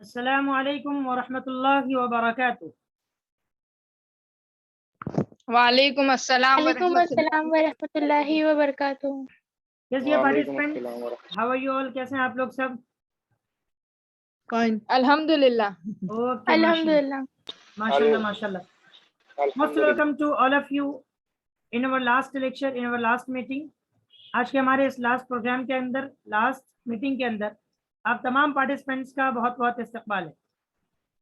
السلام علیکم ورحمۃ اللہ وبرکاتہ. وعلیکم السلام وعلیکم السلام ورحمۃ اللہ وبرکاتہ. کیسے participant? How are you all? کیسے ہیں آپ لوگ سب؟ الحمد للہ. اوکے، الحمد للہ. ماشاء اللہ ماشاء اللہ. Most welcome to all of you in our last lecture, in our last meeting. آج کے ہمارے اس لاسٹ پروگرام کے اندر، لاسٹ میٹنگ کے اندر آپ تمام پارٹیسپینٹس کا بہت بہت استقبال ہے.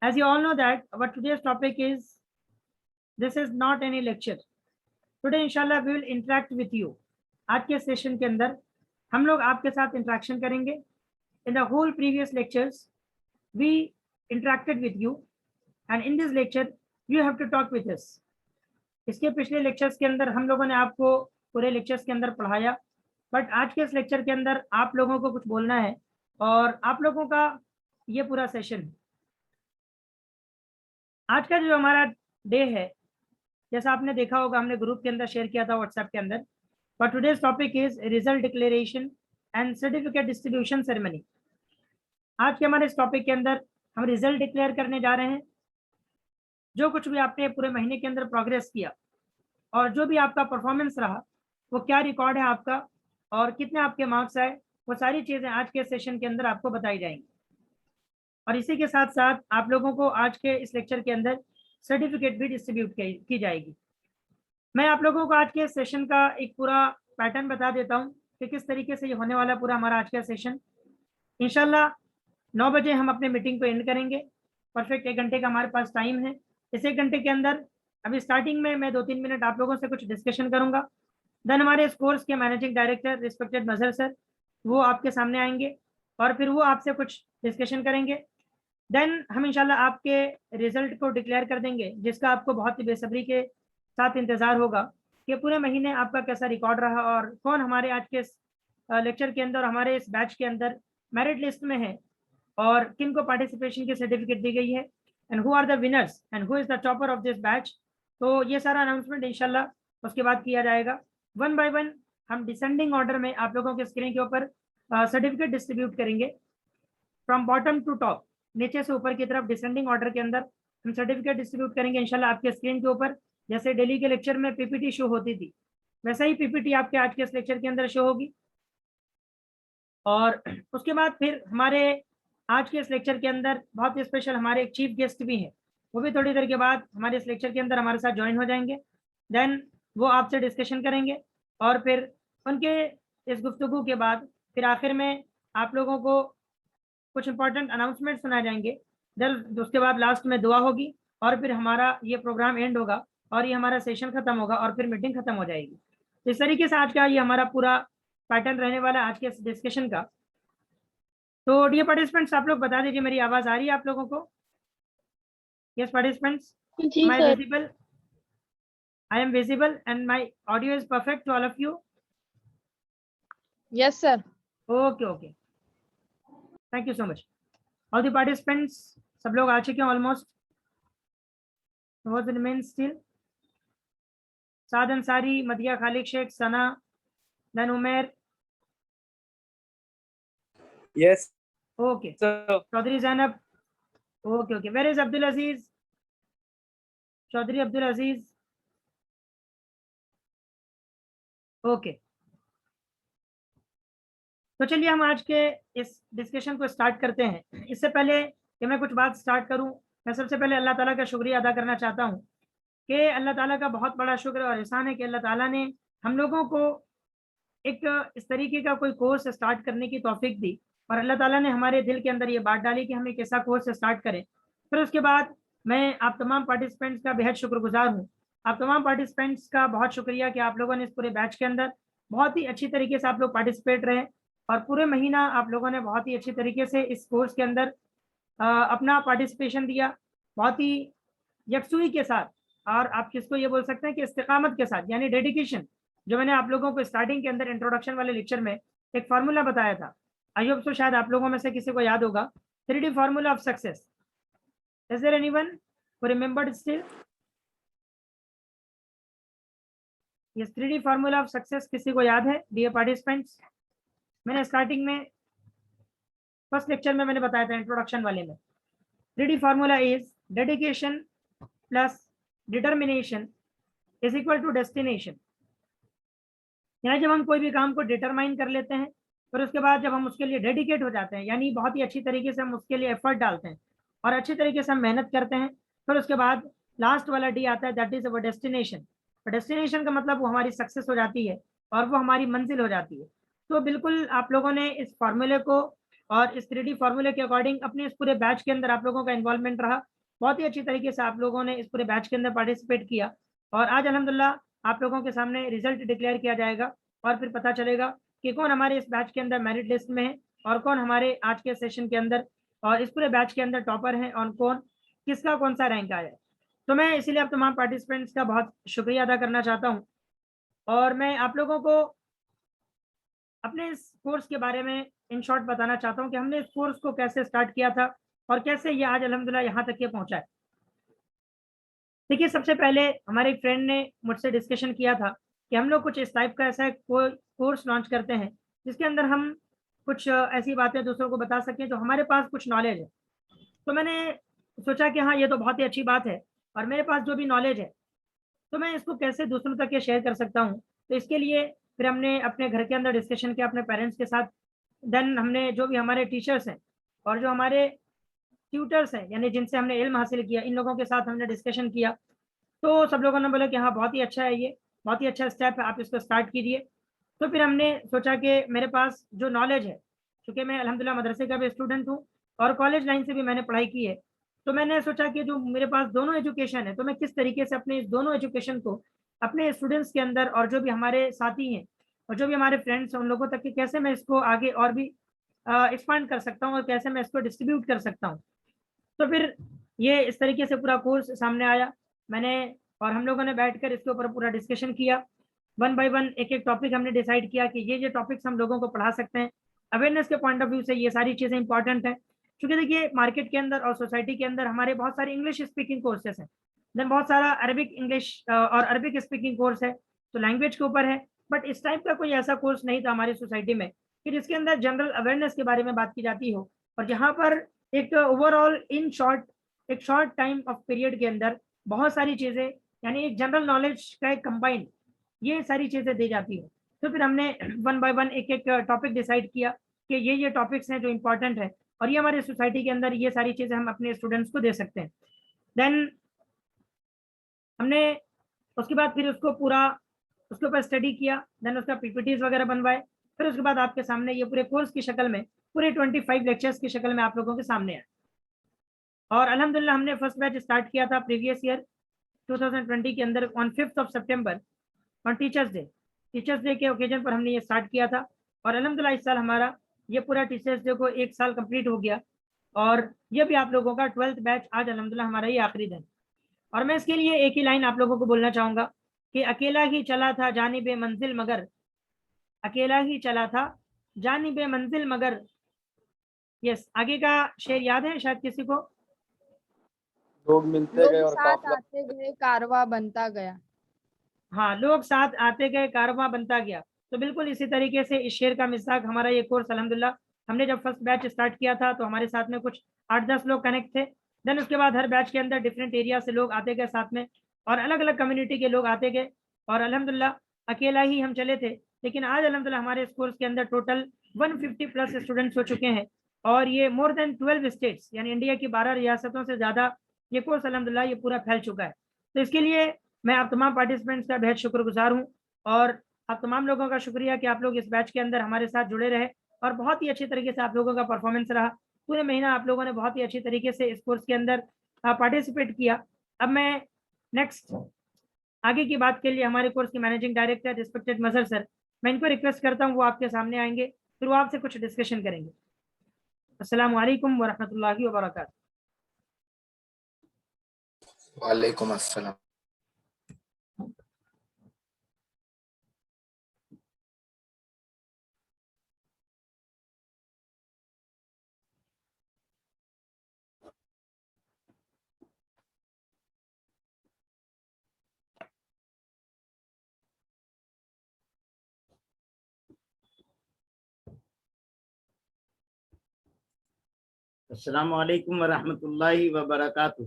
As you all know that our today's topic is this is not any lecture. Today inshallah we will interact with you. آج کے سیشن کے اندر ہم لوگ آپ کے ساتھ انٹریکشن کریں گے. In the whole previous lectures we interacted with you and in this lecture you have to talk with us. اس کے پچھلے لیکچرز کے اندر ہم لوگوں نے آپ کو پورے لیکچرز کے اندر پڑھایا، بٹ آج کے اس لیکچر کے اندر آپ لوگوں کو کچھ بولنا ہے اور آپ لوگوں کا یہ پورا سیشن. آج کا جو ہمارا ڈے ہے، جیسا آپ نے دیکھا ہوگا، ہم نے گروپ کے اندر شیئر کیا تھا واٹس ایپ کے اندر. But today's topic is result declaration and certificate distribution ceremony. آج کے ہمارے اس ٹاپک کے اندر ہم ریزلٹ ڈکلیئر کرنے جا رہے ہیں. جو کچھ بھی آپ نے پورے مہینے کے اندر پروگریس کیا اور جو بھی آپ کا پرفارمنس رہا، وہ کیا ریکارڈ ہے آپ کا اور کتنے آپ کے مارکس آئے، وہ ساری چیزیں آج کے سیشن کے اندر آپ کو بتائی جائیں گی. اور اسی کے ساتھ ساتھ آپ لوگوں کو آج کے اس لیکچر کے اندر سرٹیفکیٹ بھی ڈسٹریبیوٹ کی جائے گی. میں آپ لوگوں کو آج کے سیشن کا ایک پورا پیٹرن بتا دیتا ہوں کہ کس طریقے سے یہ ہونے والا پورا ہمارا آج کا سیشن. انشاءاللہ 9 بجے ہم اپنے میٹنگ کو اینڈ کریں گے. پرفیکٹ 1 گھنٹے کا ہمارے پاس ٹائم ہے. اس 1 گھنٹے کے اندر ابھی اسٹارٹنگ میں 2-3 منٹ آپ لوگوں سے کچھ ڈسکشن کروں گا. دین ہمارے اس کورس کے مینیجنگ ڈائریکٹر ریسپیکٹڈ مظہر سر وہ آپ کے سامنے آئیں گے اور پھر وہ آپ سے کچھ ڈسکشن کریں گے. دین ہم انشاءاللہ آپ کے ریزلٹ کو ڈکلیئر کر دیں گے، جس کا آپ کو بہت ہی بے صبری کے ساتھ انتظار ہوگا کہ پورے مہینے آپ کا کیسا ریکارڈ رہا اور کون ہمارے آج کے لیکچر کے اندر، ہمارے اس بیچ کے اندر میرٹ لسٹ میں ہے اور کن کو پارٹیسپیشن کی سرٹیفکیٹ دی گئی ہے and who are the winners and who is the topper of this batch. تو یہ سارا اناؤنسمنٹ انشاءاللہ اس کے بعد کیا جائے گا. 1 بائی 1 ہم ڈسینڈنگ آرڈر میں آپ لوگوں کے اسکرین کے اوپر سرٹیفکیٹ ڈسٹریبیوٹ کریں گے فرام باٹم ٹو ٹاپ، نیچے سے اوپر کی طرف ڈسینڈنگ آرڈر کے اندر ہم سرٹیفکیٹ ڈسٹریبیوٹ کریں گے انشاءاللہ آپ کے اسکرین کے اوپر. جیسے ڈیلی کے لیکچر میں پی پی ٹی شو ہوتی تھی، ویسا ہی پی پی ٹی آپ کے آج کے اس لیکچر کے اندر شو ہوگی. اور اس کے بعد پھر ہمارے آج کے اس لیکچر کے اندر بہت ہی اسپیشل ہمارے ایک چیف گیسٹ بھی ہیں، وہ بھی تھوڑی دیر کے بعد ہمارے اس لیکچر کے اندر ہمارے ساتھ جوائن ہو جائیں گے. دین وہ آپ سے ڈسکشن کریں گے اور پھر ان کے اس گفتگو کے بعد پھر آخر میں آپ لوگوں کو کچھ امپورٹنٹ اناؤنسمنٹ سنائے جائیں گے. دین اس کے بعد لاسٹ میں دعا ہوگی اور پھر ہمارا یہ پروگرام اینڈ ہوگا اور یہ ہمارا سیشن ختم ہوگا اور پھر میٹنگ ختم ہو جائے گی. اس طریقے سے آج کا یہ ہمارا پورا پیٹرن رہنے والا آج کے ڈسکشن کا. تو ڈیئر پارٹیسپینٹس، آپ لوگ بتا دیجیے میری آواز آ رہی ہے آپ لوگوں کو؟ یس پارٹیسپینٹس، جی sir. visible? I am visible and my audio is perfect to all of you? Yes sir. Okay. Thank you so much. All the participants, سب لوگ آ چکے ہیں almost. What remains still? سعد انصاری، مدیہ خالق شیخ، ثنا، then Umair. Yes. Okay. So, Chaudhry Zainab. Okay. Where is Abdul Aziz? Chaudhry Abdul Aziz. Okay. تو چلیے ہم آج کے اس discussion کو اسٹارٹ کرتے ہیں. اس سے پہلے کہ میں کچھ بات اسٹارٹ کروں، میں سب سے پہلے اللہ تعالیٰ کا شکریہ ادا کرنا چاہتا ہوں کہ اللہ تعالیٰ کا بہت بڑا شکر اور احسان ہے کہ اللہ تعالیٰ نے ہم لوگوں کو ایک اس طریقے کا کوئی کورس اسٹارٹ کرنے کی توفیق دی اور اللہ تعالیٰ نے ہمارے دل کے اندر یہ بات ڈالی کہ ہم ایک ایسا کورس اسٹارٹ کریں. پھر اس کے بعد میں آپ تمام پارٹیسپینٹس کا بہت شکر گزار ہوں. آپ تمام پارٹیسپینٹس کا بہت شکریہ کہ آپ لوگوں نے اس پورے بیچ کے اندر بہت ہی اچھی طریقے سے آپ لوگ پارٹیسپیٹ رہے اور پورے مہینہ آپ لوگوں نے بہت ہی اچھی طریقے سے اس کورس کے اندر اپنا پارٹیسپیشن دیا، بہت ہی یکسوئی کے ساتھ، اور آپ کس کو یہ بول سکتے ہیں کہ استقامت کے ساتھ، یعنی ڈیڈیکیشن. جو میں نے آپ لوگوں کو اسٹارٹنگ کے اندر انٹروڈکشن والے لیکچر میں ایک فارمولا بتایا تھا، آئی ہوپ سو شاید آپ لوگوں میں سے کسی کو یاد ہوگا، 3D formula of success. Is there anyone who remembered still? Yes, 3D formula of success کسی کو یاد ہے ڈیئر پارٹیسپینٹس؟ میں نے اسٹارٹنگ میں فرسٹ لیکچر میں نے بتایا تھا انٹروڈکشن والے میں. 3D formula is dedication plus determination is equal to destination. यानी जब हम कोई भी काम को डिटरमाइन कर लेते हैं, फिर उसके बाद जब हम उसके लिए डेडिकेट हो जाते हैं, यानी बहुत ही अच्छी तरीके से हम उसके लिए एफर्ट डालते हैं और अच्छी तरीके से हम मेहनत करते हैं, फिर उसके बाद लास्ट वाला डी आता है, that is our destination. Destination का मतलब वो हमारी सक्सेस हो जाती है और वो हमारी मंजिल हो जाती है. तो बिल्कुल आप लोगों ने इस फार्मूले को और इस 3D फार्मूले के अकॉर्डिंग अपने इस पूरे बैच के अंदर आप लोगों का इन्वॉल्वमेंट रहा. बहुत ही अच्छी तरीके से आप लोगों ने इस पूरे बैच के अंदर पार्टिसिपेट किया और आज अल्हम्दुलिल्लाह आप लोगों के सामने रिजल्ट डिक्लेयर किया जाएगा और फिर पता चलेगा कि कौन हमारे इस बैच के अंदर मेरिट लिस्ट में है और कौन हमारे आज के सेशन के अंदर और इस पूरे बैच के अंदर टॉपर हैं और कौन किसका कौन सा रैंक आया है. तो मैं इसीलिए आप तमाम पार्टिसिपेंट्स का बहुत शुक्रिया अदा करना चाहता हूं और मैं आप लोगों को अपने इस कोर्स के बारे में इन शॉर्ट बताना चाहता हूं कि हमने इस कोर्स को कैसे स्टार्ट किया था और कैसे ये आज अल्हम्दुलिल्लाह यहाँ तक ये पहुंचा है. देखिए, सबसे पहले हमारे एक फ्रेंड ने मुझसे डिस्कशन किया था कि हम लोग कुछ इस टाइप का ऐसा कोर्स लॉन्च करते हैं जिसके अंदर हम कुछ ऐसी बातें दूसरों को बता सकें जो हमारे पास कुछ नॉलेज है. तो मैंने सोचा कि हाँ, ये तो बहुत ही अच्छी बात है और मेरे पास जो भी नॉलेज है तो मैं इसको कैसे दूसरों तक ये शेयर कर सकता हूँ. तो इसके लिए फिर हमने अपने घर के अंदर डिस्कशन किया अपने पेरेंट्स के साथ. देन हमने जो भी हमारे टीचर्स हैं और जो हमारे ट्यूटर्स हैं, यानी जिनसे हमने इल्म हासिल किया, इन लोगों के साथ हमने डिस्कशन किया. तो सब लोगों ने बोला कि हाँ, बहुत ही अच्छा है, ये बहुत ही अच्छा स्टेप है, आप इसको स्टार्ट कीजिए. तो फिर हमने सोचा कि मेरे पास जो नॉलेज है, क्योंकि मैं अल्हम्दुलिल्लाह मदरसे का भी स्टूडेंट हूँ और कॉलेज लाइन से भी मैंने पढ़ाई की है, तो मैंने सोचा कि जो मेरे पास दोनों एजुकेशन है तो मैं किस तरीके से अपने इस दोनों एजुकेशन को अपने स्टूडेंट्स के अंदर और जो भी हमारे साथी हैं और जो भी हमारे फ्रेंड्स हैं उन लोगों तक कि कैसे मैं इसको आगे और भी एक्सपांड कर सकता हूँ और कैसे मैं इसको डिस्ट्रीब्यूट कर सकता हूँ. तो फिर ये इस तरीके से पूरा कोर्स सामने आया. मैंने और हम लोगों ने बैठकर इसके ऊपर पूरा डिस्कशन किया. वन बाय वन एक एक टॉपिक हमने डिसाइड किया कि ये टॉपिक्स हम लोगों को पढ़ा सकते हैं. अवेयरनेस के पॉइंट ऑफ व्यू से ये सारी चीज़ें इंपॉर्टेंट है, क्योंकि देखिए मार्केट के अंदर और सोसाइटी के अंदर हमारे बहुत सारे इंग्लिश स्पीकिंग कोर्सेस हैं, देन बहुत सारा अरबिक इंग्लिश और अरबिक स्पीकिंग कोर्स है, तो लैंग्वेज के ऊपर है. बट इस टाइप का कोई ऐसा कोर्स नहीं था हमारी सोसाइटी में कि जिसके अंदर जनरल अवेयरनेस के बारे में बात की जाती हो और जहाँ पर एक ओवरऑल इन शॉर्ट एक शॉर्ट टाइम ऑफ पीरियड के अंदर बहुत सारी चीज़ें, यानी एक जनरल नॉलेज का एक कंबाइंड ये सारी चीज़ें दी जाती है. तो फिर हमने वन बाय वन एक एक टॉपिक डिसाइड किया कि ये टॉपिक्स हैं जो इंपॉर्टेंट है और ये हमारी सोसाइटी के अंदर ये सारी चीज़ें हम अपने स्टूडेंट्स को दे सकते हैं. देन हमने उसके बाद फिर उसको पूरा उसके ऊपर स्टडी किया, देन उसका पीपीटीज वगैरह बनवाए. फिर उसके बाद आपके सामने ये पूरे कोर्स की शक्ल में पूरे 25 लेक्चर्स की शक्ल में आप लोगों के सामने आए. और अल्हम्दुलिल्लाह हमने फर्स्ट बैच स्टार्ट किया था प्रीवियस ईयर 2020 के अंदर on 5 September on teachers day के ओकेजन पर हमने ये स्टार्ट किया था. और अल्हम्दुलिल्लाह इस साल हमारा ये पूरा टीचर्स डे को 1 साल कंप्लीट हो गया और ये भी आप लोगों का 12th बैच आज अल्हम्दुलिल्लाह हमारा ये आखिरी दिन. और मैं इसके लिए एक ही लाइन आप लोगों को बोलना चाहूँगा कि अकेला ही चला था जानिबे मंजिल मगर, अकेला ही चला था जानिबे मंजिल मगर. यस, आगे का शेर याद है शायद किसी को? लोग मिलते गए लोग और साथ काफिला आते गए, कारवां बनता गया. हाँ, लोग साथ आते गए कारवां बनता गया. तो बिल्कुल इसी तरीके से इस शेर का मिसाक हमारा ये कोर्स अल्हम्दुलिल्लाह हमने जब फर्स्ट बैच स्टार्ट किया था तो हमारे साथ में कुछ 8-10 लोग कनेक्ट थे. देन उसके बाद हर बैच के अंदर डिफरेंट एरिया से लोग आते गए साथ में और अलग अलग कम्युनिटी के लोग आते गए और अल्हम्दुलिल्लाह अकेला ही हम चले थे, लेकिन आज अल्हम्दुलिल्लाह हमारे इस कोर्स के अंदर टोटल 150 प्लस स्टूडेंट्स हो चुके हैं और ये मोर देन 12 स्टेट्स यानी इंडिया की 12 रियासतों से ज़्यादा ये कोर्स अल्हम्दुलिल्लाह ये पूरा फैल चुका है. तो इसके लिए मैं आप तमाम पार्टिसिपेंट्स का बेहद शुक्रगुजार हूँ और आप तमाम लोगों का शुक्रिया कि आप लोग इस बैच के अंदर हमारे साथ जुड़े रहे और बहुत ही अच्छी तरीके से आप लोगों का परफॉर्मेंस रहा. पूरे महीना आप लोगों ने बहुत ही अच्छी तरीके से इस कोर्स के अंदर पार्टिसिपेट किया. अब मैं नेक्स्ट आगे की बात के लिए हमारे कोर्स के managing director respected Mazhar sir, मैं इनको रिक्वेस्ट करता हूँ वो आपके सामने आएंगे, फिर वो आपसे कुछ डिस्कशन करेंगे. अस्सलाम वालेकुम व रहमतुल्लाहि व बरकातहू. वालेकुम अस्सलाम. السلام علیکم ورحمۃ اللہ وبرکاتہ.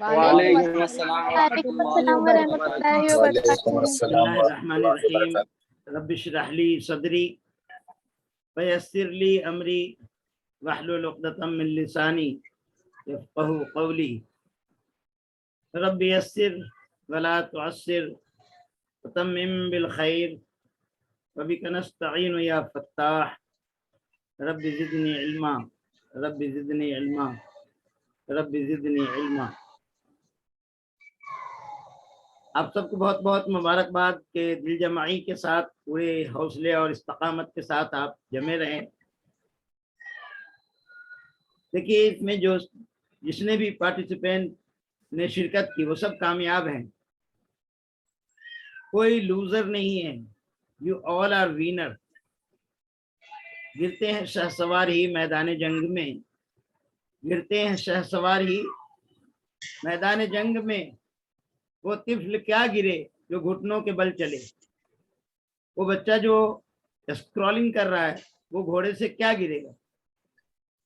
وعلیکم السلام وعلیکم السلام ورحمۃ اللہ وعلیکم وبرکاتہ. بسم السلام اللہ الرحمن ورحمۃ اللہ الرحیم. وبرکاتہ. رب اشرح لی صدری ویسر لی امری واحلل عقدۃ من لسانی یفقہوا قولی. رب یسر ولا تعسر وتمم بالخیر وبک نستعین یا فتاح. رب زدنی علما رب زدنی علما رب زدنی علما. آپ سب کو بہت بہت مبارکباد کہ دل جمعی کے ساتھ پورے حوصلے اور استقامت کے ساتھ آپ جمے رہیں. دیکھیے اس میں جس نے بھی پارٹیسپینٹ نے شرکت کی وہ سب کامیاب ہیں, کوئی لوزر نہیں ہے. You all are winner. گرتے ہیں شہ سوار ہی میدان جنگ میں, گرتے ہیں شہ سوار ہی میدان جنگ میں. وہ طفل کیا گرے جو گھٹنوں کے بل چلے. وہ بچہ جو اسکرولنگ کر رہا ہے وہ گھوڑے سے کیا گرے گا.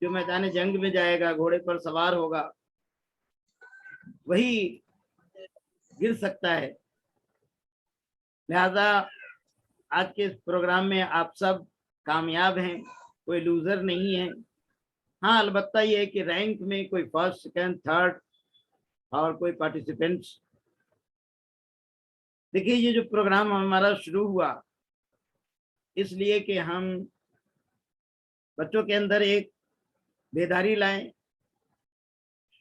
جو میدان جنگ میں جائے گا, گھوڑے پر سوار ہوگا, وہی گر سکتا ہے. لہذا آج کے اس پروگرام میں آپ سب کامیاب ہیں, کوئی لوزر نہیں ہے. ہاں البتہ یہ ہے کہ رینک میں کوئی فرسٹ سیکنڈ تھرڈ اور کوئی پارٹیسپینٹس. دیکھیے یہ جو پروگرام ہمارا شروع ہوا اس لیے کہ ہم بچوں کے اندر ایک بیداری لائیں,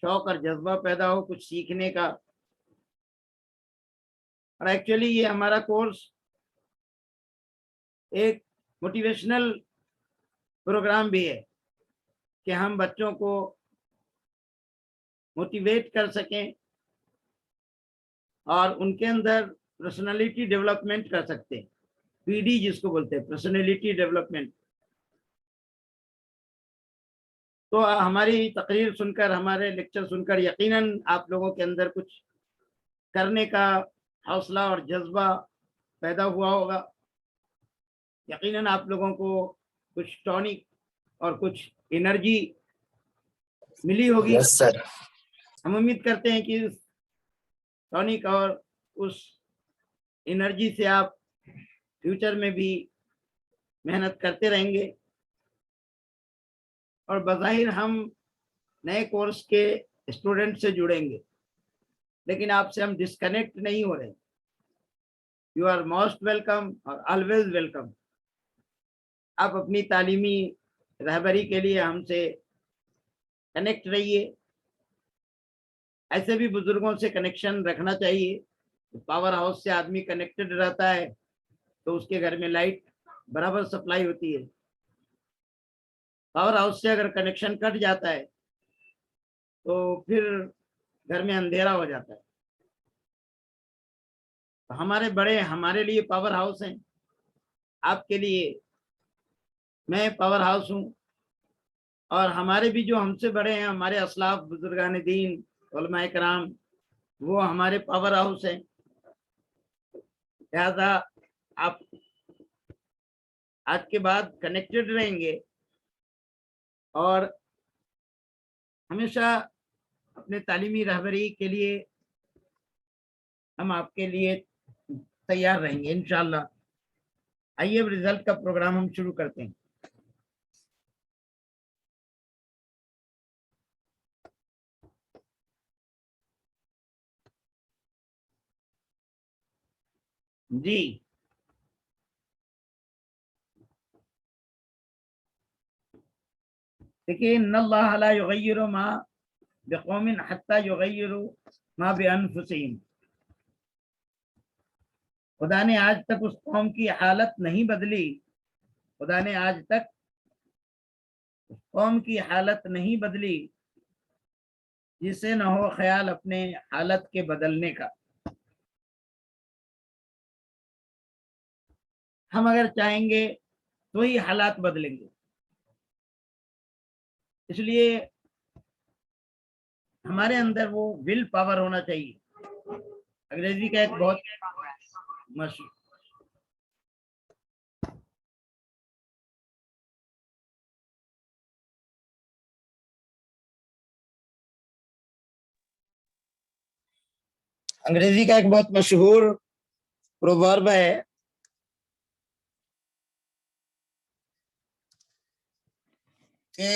شوق اور جذبہ پیدا ہو کچھ سیکھنے کا. اور ایکچولی یہ ہمارا کورس ایک موٹیویشنل پروگرام بھی ہے کہ ہم بچوں کو موٹیویٹ کر سکیں اور ان کے اندر پرسنالٹی ڈیولپمنٹ کر سکتے ہیں. پی ڈی جس کو بولتے ہیں, پرسنالٹی ڈیولپمنٹ. تو ہماری تقریر سن کر, ہمارے لیکچر سن کر یقیناً آپ لوگوں کے اندر کچھ کرنے کا حوصلہ اور جذبہ پیدا ہوا ہوگا. یقیناً آپ لوگوں کو کچھ ٹونک اور کچھ انرجی ملی ہوگی. یس سر. ہم امید کرتے ہیں کہ اس ٹونک اور اس انرجی سے آپ فیوچر میں بھی محنت کرتے رہیں گے. اور بظاہر ہم نئے کورس کے اسٹوڈنٹ سے جڑیں گے لیکن آپ سے ہم ڈسکنیکٹ نہیں ہو رہے. یو آر موسٹ ویلکم اور آلویز ویلکم. آپ اپنی تعلیمی رہبری کے لیے ہم سے کنیکٹ رہیے. ایسے بھی بزرگوں سے کنیکشن رکھنا چاہیے. پاور ہاؤس سے آدمی کنیکٹڈ رہتا ہے تو اس کے گھر میں لائٹ برابر سپلائی ہوتی ہے. پاور ہاؤس سے اگر کنیکشن کٹ جاتا ہے تو پھر گھر میں اندھیرا ہو جاتا ہے. تو ہمارے بڑے ہمارے لیے پاور ہاؤس ہیں, آپ کے لیے میں پاور ہاؤس ہوں. اور ہمارے بھی جو ہم سے بڑے ہیں, ہمارے اسلاف بزرگان دین علماء کرام, وہ ہمارے پاور ہاؤس ہیں. لہذا آپ آج کے بعد کنیکٹڈ رہیں گے اور ہمیشہ اپنے تعلیمی رہبری کے لیے ہم آپ کے لیے تیار رہیں گے انشاءاللہ. آئیے اب رزلٹ کا پروگرام ہم شروع کرتے ہیں. جی دیکھیے, ان اللہ لا یغیر ما بقوم حتی یغیروا ما بانفسہم. خدا نے آج تک اس قوم کی حالت نہیں بدلی, خدا نے آج تک اس قوم کی حالت نہیں بدلی جسے نہ ہو خیال اپنے حالت کے بدلنے کا. ہم اگر چاہیں گے تو ہی حالات بدلیں گے. اس لیے ہمارے اندر وہ ول پاور ہونا چاہیے. انگریزی کا ایک بہت مشہور انگریزی کا ایک بہت مشہور پروورب ہے کہ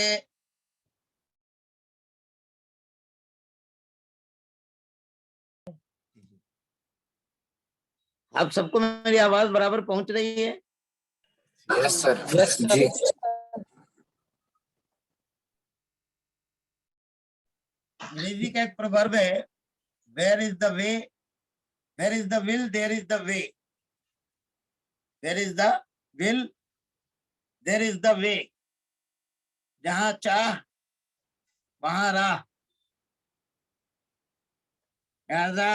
آپ سب کو میری آواز برابر پہنچ رہی ہے؟ Yes, sir. جی انگریزی کا ایک پروورب ہے where is the way, where is the will, there is the way. There is the will, there is the way. جہاں چاہ وہاں راہ. لہذا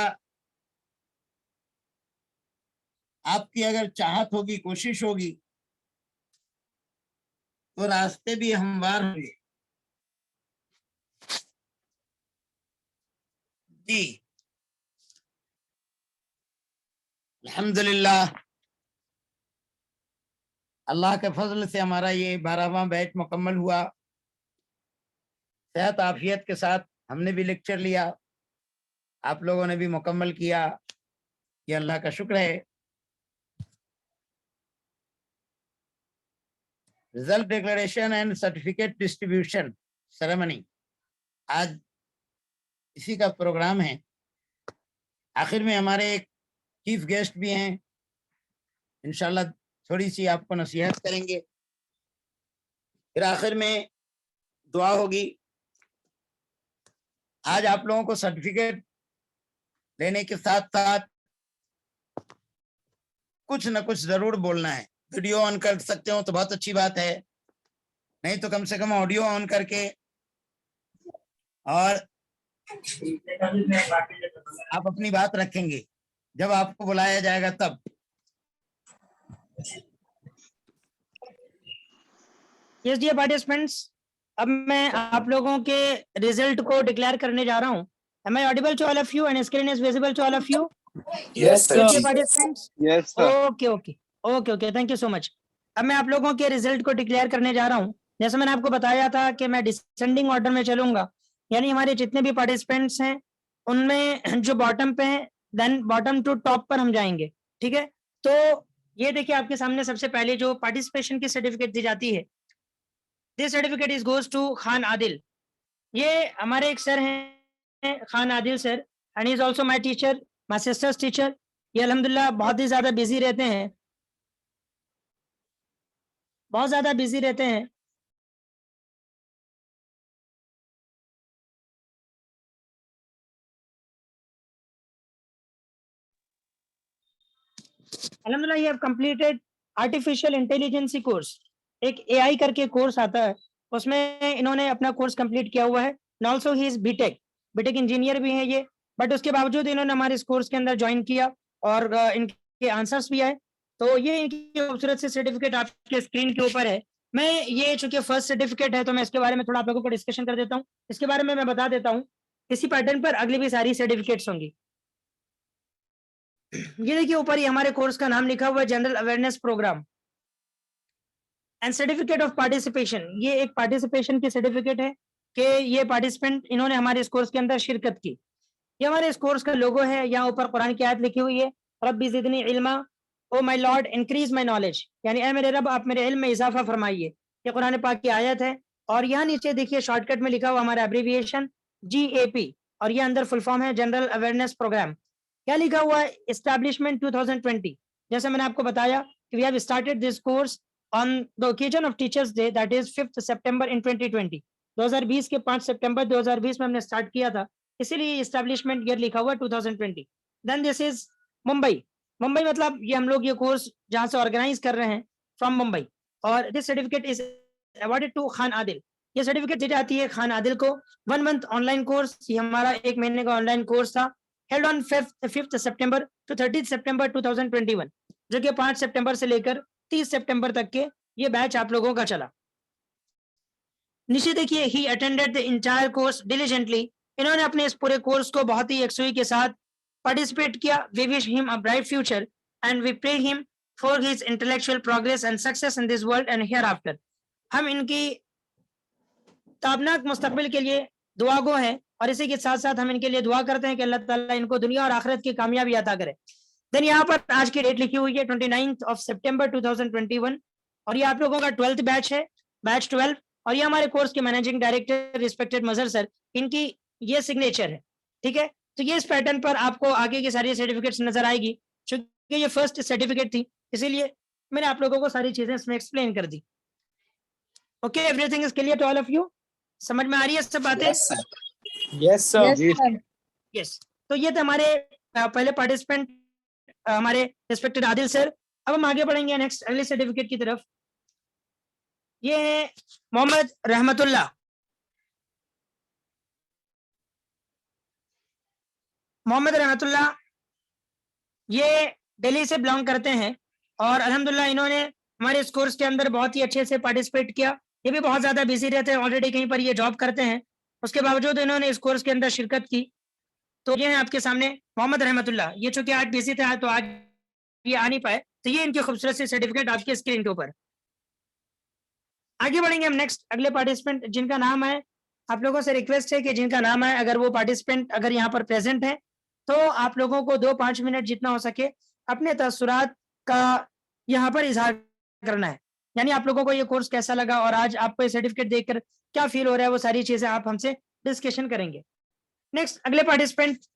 آپ کی اگر چاہت ہوگی، کوشش ہوگی تو راستے بھی ہموار ہوں گے. جی الحمدللہ اللہ کے فضل سے ہمارا یہ 12واں بیچ مکمل ہوا. صحت عافیت کے ساتھ ہم نے بھی لیکچر لیا، آپ لوگوں نے بھی مکمل کیا، یہ اللہ کا شکر ہے. Result declaration and certificate distribution ceremony آج اسی کا پروگرام ہے. آخر میں ہمارے ایک چیف گیسٹ بھی ہیں، انشاءاللہ تھوڑی سی آپ کو نصیحت کریں گے. پھر آخر میں دعا ہوگی. آج آپ لوگوں کو سرٹیفکیٹ لینے کے ساتھ ساتھ کچھ نہ کچھ ضرور بولنا ہے. ویڈیو آن کر سکتے ہو تو بہت اچھی بات ہے، نہیں تو کم سے کم آڈیو آن کر کے اور آپ اپنی بات رکھیں گے جب آپ کو بلایا جائے گا تب. Yes, dear participants, اب میں آپ لوگوں کے ریزلٹ کو ڈکلیئر کرنے جا رہا ہوں. Am I audible to all of you and screen is visible to all of you? Yes, sir. Dear G participants, Yes, sir. Okay, thank you so much. اب میں آپ لوگوں کے ریزلٹ کو ڈکلیئر کرنے جا رہا ہوں. جیسے میں نے آپ کو بتایا تھا کہ میں ڈسینڈنگ آرڈر میں چلوں گا، یعنی ہمارے جتنے بھی پارٹیسپینٹس ہیں ان میں جو باٹم پہ ہیں دین باٹم ٹو ٹاپ پر ہم جائیں گے. ٹھیک ہے، تو یہ دیکھیے آپ کے سامنے سب سے پہلے جو پارٹیسپیشن کی سرٹیفکیٹ دی جاتی ہے، this certificate is goes to Khan Adil. یہ ہمارے ایک سر ہیں Khan Adil sir, and he is also my teacher, my sister's teacher. یہ الحمدللہ بہت ہی زیادہ بزی رہتے ہیں، بہت زیادہ بزی رہتے ہیں. الحمدللہ یہ کمپلیٹڈ آرٹیفیشیل انٹیلیجنسی کورس، ایک اے آئی کر کے کورس آتا ہے، اس میں انہوں نے اپنا کورس کمپلیٹ کیا ہوا ہے. Also he is B tech engineer بھی ہیں یہ، بٹ اس کے باوجود انہوں نے ہمارے اس کورس کے اندر جوائن کیا اور ان کے آنسرس بھی آئے. تو یہ ان کی خوبصورت سے سرٹیفکیٹ آپ کے اسکرین کے اوپر ہے. میں یہ چونکہ فرسٹ سرٹیفکیٹ ہے تو میں اس کے بارے میں تھوڑا آپ لوگوں کو ڈسکشن کر دیتا ہوں. اس کے بارے میں بتا دیتا ہوں، اسی پیٹرن پر اگلی بھی ساری سرٹیفکیٹس ہوں گی. یہ دیکھیے اوپر ہی ہمارے کورس کا نام لکھا ہوا ہے، general awareness program and certificate of participation. یہ ایک پارٹیسپیشن کی سرٹیفکیٹ ہے کہ یہ پارٹیسپینٹ انہوں نے ہمارے اس کورس کے اندر شرکت کی. یہ ہمارے اس کورس کا لوگو ہے، یہاں اوپر قرآن کی آیت لکھی ہوئی ہے، ربی زدنی علما، او مائی لارڈ انکریز مائی نالج، یعنی اے میرے رب آپ میرے علم میں اضافہ فرمائیے. یہ قرآن پاک کی آیت ہے. اور یہاں نیچے دیکھیے شارٹ کٹ میں لکھا ہوا ہمارا ایبریویشن GAP، اور یہ اندر فل فارم ہے جنرل اویئرنیس پروگرام. کیا لکھا ہوا ہے؟ اسٹیبلشمنٹ 2020. جیسے میں نے آپ کو بتایا کہ we have started this course on the occasion of teachers day, that is 5 September in 2020. 2020 کے 5 سپٹمبر 2020 میں ہم نے اسٹارٹ کیا تھا، اسی لیے اسٹیبلشمنٹ ایئر لکھا ہوا 2020. دین دس از ممبئی. ممبئی مطلب یہ ہم لوگ یہ کورس جہاں سے آرگنائز کر رہے ہیں فرام ممبئی. اور this certificate is awarded to Khan Adil. یہ سرٹیفکیٹ دی جاتی ہے خان عادل کو. 1 month آن لائن کورس، یہ ہمارا 1 مہینے کا آن لائن کورس تھا، held on 5th September to 30th September 2021، جو کہ 5 سپٹمبر سے لے کر 30 سپٹمبر تک کے یہ بیچ آپ لوگوں کا چلا. نیچے دیکھیے ہی attended the entire course diligently. انہوں نے اپنے اس پورے کورس کو بہت ہی یکسوئی کے ساتھ پارٹیسپیٹ کیا. We wish him a bright future and we pray him for his intellectual progress and success in this world and hereafter. ہم ان کی تابناک مستقبل کے لیے दुआ गो हैं और इसी के साथ साथ हम इनके लिए दुआ करते हैं कि अल्लाह ताला इनको दुनिया और आखिरत की कामयाबी अता करे। देन यहाँ पर आज की डेट लिखी हुई है 29 सितंबर 2021 और ये आप लोगों का 12th बैच है, बैच 12, और ये हमारे कोर्स के managing director respected Mazhar sir, इनकी ये सिग्नेचर है। ठीक है, तो ये इस पैटर्न पर आपको आगे की सारी सर्टिफिकेट्स नजर आएगी। चूंकि ये फर्स्ट सर्टिफिकेट थी इसीलिए मैंने आप लोगों को सारी चीजें इसमें एक्सप्लेन कर दी। Okay, everything is clear to all of you? समझ में आ रही है सब बातें? Yes, sir. Yes, sir. Yes, तो ये थे हमारे पहले पार्टिसिपेंट हमारे रिस्पेक्टेड आदिल सर। अब हम आगे बढ़ेंगे नेक्स्ट अगले सर्टिफिकेट की तरफ। ये है मोहम्मद रहमतुल्लाह। मोहम्मद रहमतुल्लाह ये दिल्ली से बिलोंग करते हैं और अल्हम्दुलिल्लाह इन्होंने हमारे इस कोर्स के अंदर बहुत ही अच्छे से पार्टिसिपेट किया। ये भी बहुत ज्यादा बिजी रहते हैं, ऑलरेडी कहीं पर ये जॉब करते हैं, उसके बावजूद इन्होंने इस कोर्स के अंदर शिरकत की। तो ये है आपके सामने मोहम्मद रहमतुल्लाह। ये चूंकि आज बिजी थे तो आज ये आ नहीं पाए, तो ये इनकी खूबसूरत सी सर्टिफिकेट आपके स्क्रीन के ऊपर। आगे बढ़ेंगे हम नेक्स्ट अगले पार्टिसिपेंट जिनका नाम है, आप लोगों से रिक्वेस्ट है कि जिनका नाम है अगर वो पार्टिसिपेंट अगर यहाँ पर प्रेजेंट है तो आप लोगों को 2-5 मिनट जितना हो सके अपने तअस्सुरात का यहाँ पर इजहार करना है। यानी आप लोगों को ये कोर्स कैसा लगा और आज आपको ये सर्टिफिकेट देखकर क्या फील हो रहा है, वो सारी चीजें आप हमसे डिस्कशन करेंगे। नेक्स्ट अगले पार्टिसिपेंट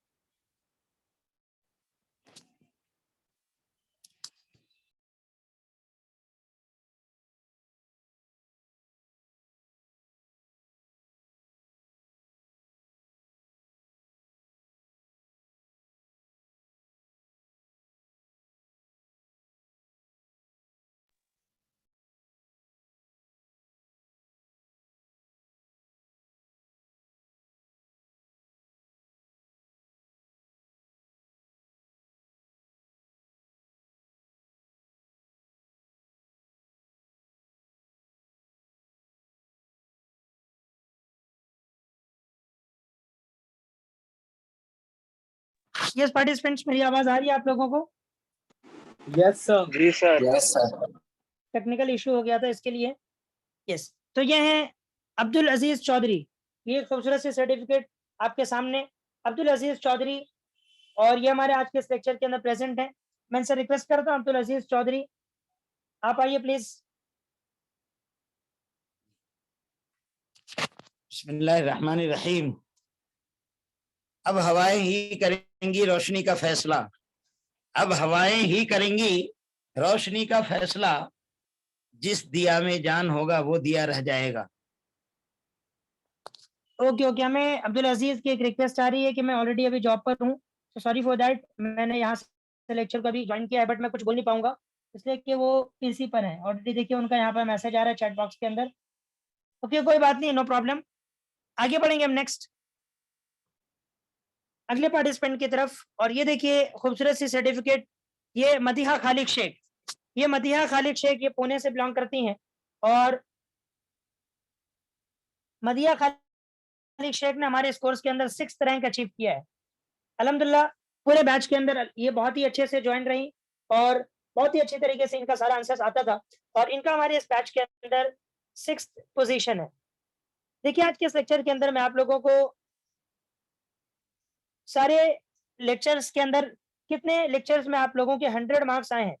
यस पार्टिसिपेंट्स, मेरी आवाज आ रही है आप लोगों को? Yes, sir. जी sir. Yes, sir. Technical issue हो गया था इसके लिए। यस, तो ये हैं अब्दुल अजीज चौधरी। ये खूबसूरत सी सर्टिफिकेट आपके सामने, अब्दुल अजीज चौधरी, और ये हमारे आज के इस लेक्चर के अंदर प्रेजेंट है। मैं इनसे रिक्वेस्ट करता हूँ अब्दुल अजीज चौधरी आप आइए प्लीज। बिस्मिल्लाहिर्रहमानिर्रहीम। अब हवाएं ही करेंगी रोशनी का फैसला, अब हवाएं ही करेंगी रोशनी का फैसला, जिस दिया में जान होगा वो दिया रह जाएगा। ओके ओके, हमें अब्दुल अजीज की एक रिक्वेस्ट आ रही है कि मैं ऑलरेडी अभी जॉब पर हूँ, तो सॉरी फॉर दैट, मैंने यहाँ से लेक्चर को अभी ज्वाइन किया है बट मैं कुछ बोल नहीं पाऊंगा इसलिए कि वो पीसी पर है। ऑलरेडी देखिए उनका यहाँ पर मैसेज आ रहा है चैट बॉक्स के अंदर। ओके कोई बात नहीं, नो प्रॉब्लम। आगे बढ़ेंगे हम नेक्स्ट अगले पार्टिसिपेंट की तरफ। और ये देखिए खूबसूरत सी सर्टिफिकेट, ये मदीहा खालिद शेख। ये मदीहा खालिद शेख ये पुणे से बिलोंग करती हैं और मदीहा खालिद शेख ने हमारे इस कोर्स के अंदर 6th रैंक अचीव किया है। अल्हम्दुलिल्लाह पूरे बैच के अंदर ये बहुत ही अच्छे से ज्वाइन रही और बहुत ही अच्छे तरीके से इनका सारा आंसर्स आता था और इनका हमारे इस बैच के अंदर 6th पोजीशन है। देखिए आज के इस लेक्चर के अंदर मैं आप लोगों को सारे लेक्चर्स के अंदर कितने लेक्चर्स में आप लोगों के 100 मार्क्स आए हैं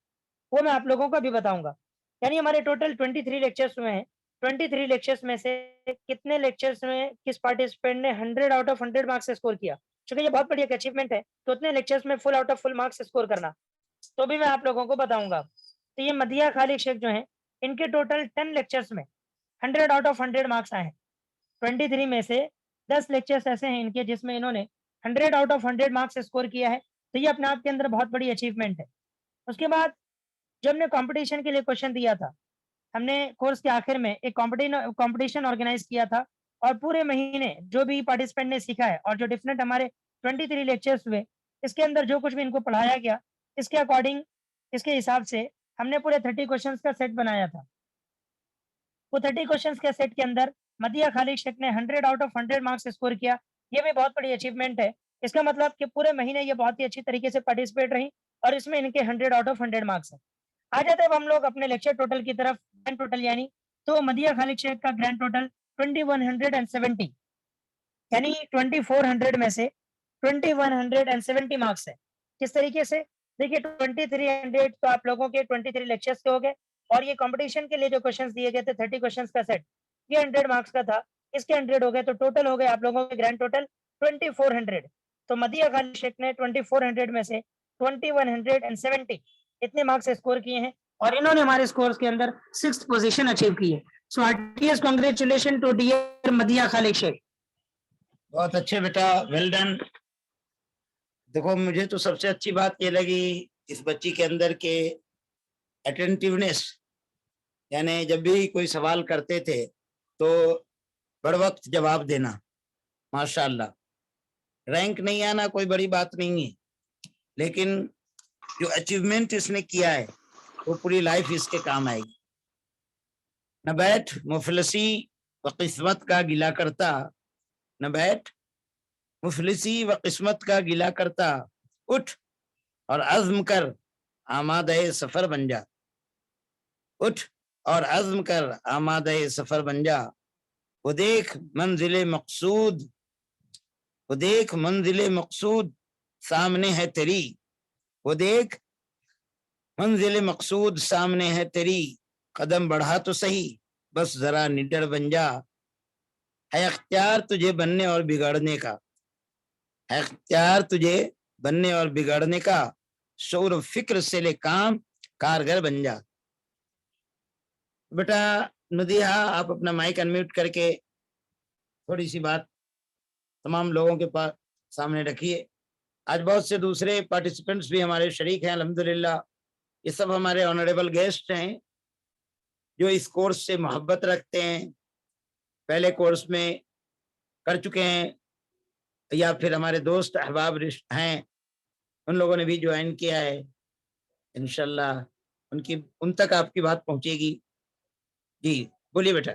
वो मैं आप लोगों को अभी बताऊंगा। यानी हमारे टोटल 23 लेक्चर्स हुए हैं। 23 लेक्चर्स में से कितने लेक्चर्स में किस पार्टिसिपेंट ने 100 आउट ऑफ 100 मार्क्स स्कोर किया। क्योंकि ये बहुत बड़ी एक अचीवमेंट है, तो उतने लेक्चर्स में full out of full marks score करना तो भी मैं आप लोगों को बताऊंगा। तो ये मदीहा खालिद शेख जो है इनके टोटल 10 लेक्चर्स में 100 आउट ऑफ 100 मार्क्स आए हैं। 23 में से 10 लेक्चर्स ऐसे हैं इनके जिसमें इन्होंने 100 आउट ऑफ 100 मार्क्स स्कोर किया है, तो ये अपने आप के अंदर बहुत बड़ी अचीवमेंट है। उसके बाद जब हमने कंपटीशन के लिए क्वेश्चन दिया था, हमने कोर्स के आखिर में एक कंपटीशन ऑर्गेनाइज किया था और पूरे महीने जो भी पार्टिसिपेंट ने सीखा है और जो डिफरेंट हमारे 23 लेक्चर्स हुए इसके अंदर जो कुछ भी इनको पढ़ाया गया इसके अकॉर्डिंग इसके हिसाब से हमने पूरे 30 क्वेश्चंस का सेट बनाया था। वो 30 क्वेश्चंस के सेट के अंदर मदीहा खालिद शेख ने 100 आउट ऑफ 100 मार्क्स स्कोर किया। ये भी बहुत बड़ी अचीवमेंट है। इसका मतलब कि पूरे महीने ये बहुत ही अच्छी तरीके से पार्टिसिपेट रही और इसमें इनके 100 आउट ऑफ 100 मार्क्स है। आ जाते हैं अब हम लोग अपने लेक्चर टोटल की तरफ, ग्रैंड टोटल यानी तो मदीहा खालिद शेख का ग्रैंड टोटल 2170 यानी 2400 में से 2170 मार्क्स है। किस तरीके से? देखिए 2300 तो आप लोगों के 23 लेक्चर्स के हो गए, और ये कंपटीशन के लिए जो क्वेश्चंस दिए गए थे 30 क्वेश्चंस का सेट, ये 100 मार्क्स का था, इसके 100 हो गए, तो टोटल हो गए आप लोगों के ग्रैंड टोटल 2400। तो मदिया खालिद शेख ने 2400 में से 2170 इतने मार्क्स स्कोर किए हैं, और इन्होंने हमारे स्कोर्स के अंदर 6th पोजीशन अचीव की है। सो RTS congratulation to dear मदिया Khalid Sheikh. बहुत अच्छे बेटा, वेल डन। देखो मुझे तो सबसे अच्छी बात ये लगी इस बच्ची के अंदर के अटेंटिवनेस, यानी जब भी कोई सवाल करते थे तो बड़ वक्त जवाब देना। माशाल्लाह, रैंक नहीं आना कोई बड़ी बात नहीं है, लेकिन जो अचीवमेंट इसने किया है वो पूरी लाइफ इसके काम आएगी। न बैठ मुफलिसी व किस्मत का गिला करता, न बैठ मुफलिसी व किस्मत का गिला करता, उठ और अज़्म कर आमादे सफर बन जा, उठ और अज़्म कर आमादे सफर बन जा। वो देख मंजिले मकसूद, वो देख मंजिले मकसूद सामने है तेरी, वो देख मंजिले मकसूद सामने है तेरी, कदम बढ़ा तो सही बस जरा निडर बन जा। है अख्तियार तुझे बनने और बिगाड़ने का, है अख्तियार तुझे बनने और बिगाड़ने का, शौर फिक्र से ले काम कारगर बन जा। बेटा नदिया, आप अपना माइक अनम्यूट करके थोड़ी सी बात तमाम लोगों के पास सामने रखिए। आज बहुत से दूसरे पार्टिसिपेंट्स भी हमारे शरीक हैं अल्हम्दुलिल्लाह। ये सब हमारे ऑनरेबल गेस्ट हैं जो इस कोर्स से मोहब्बत रखते हैं, पहले कोर्स में कर चुके हैं, या फिर हमारे दोस्त अहबाब हैं, उन लोगों ने भी ज्वाइन किया है। इंशाल्लाह उन तक आपकी बात पहुंचेगी। जी बोलिए बेटा।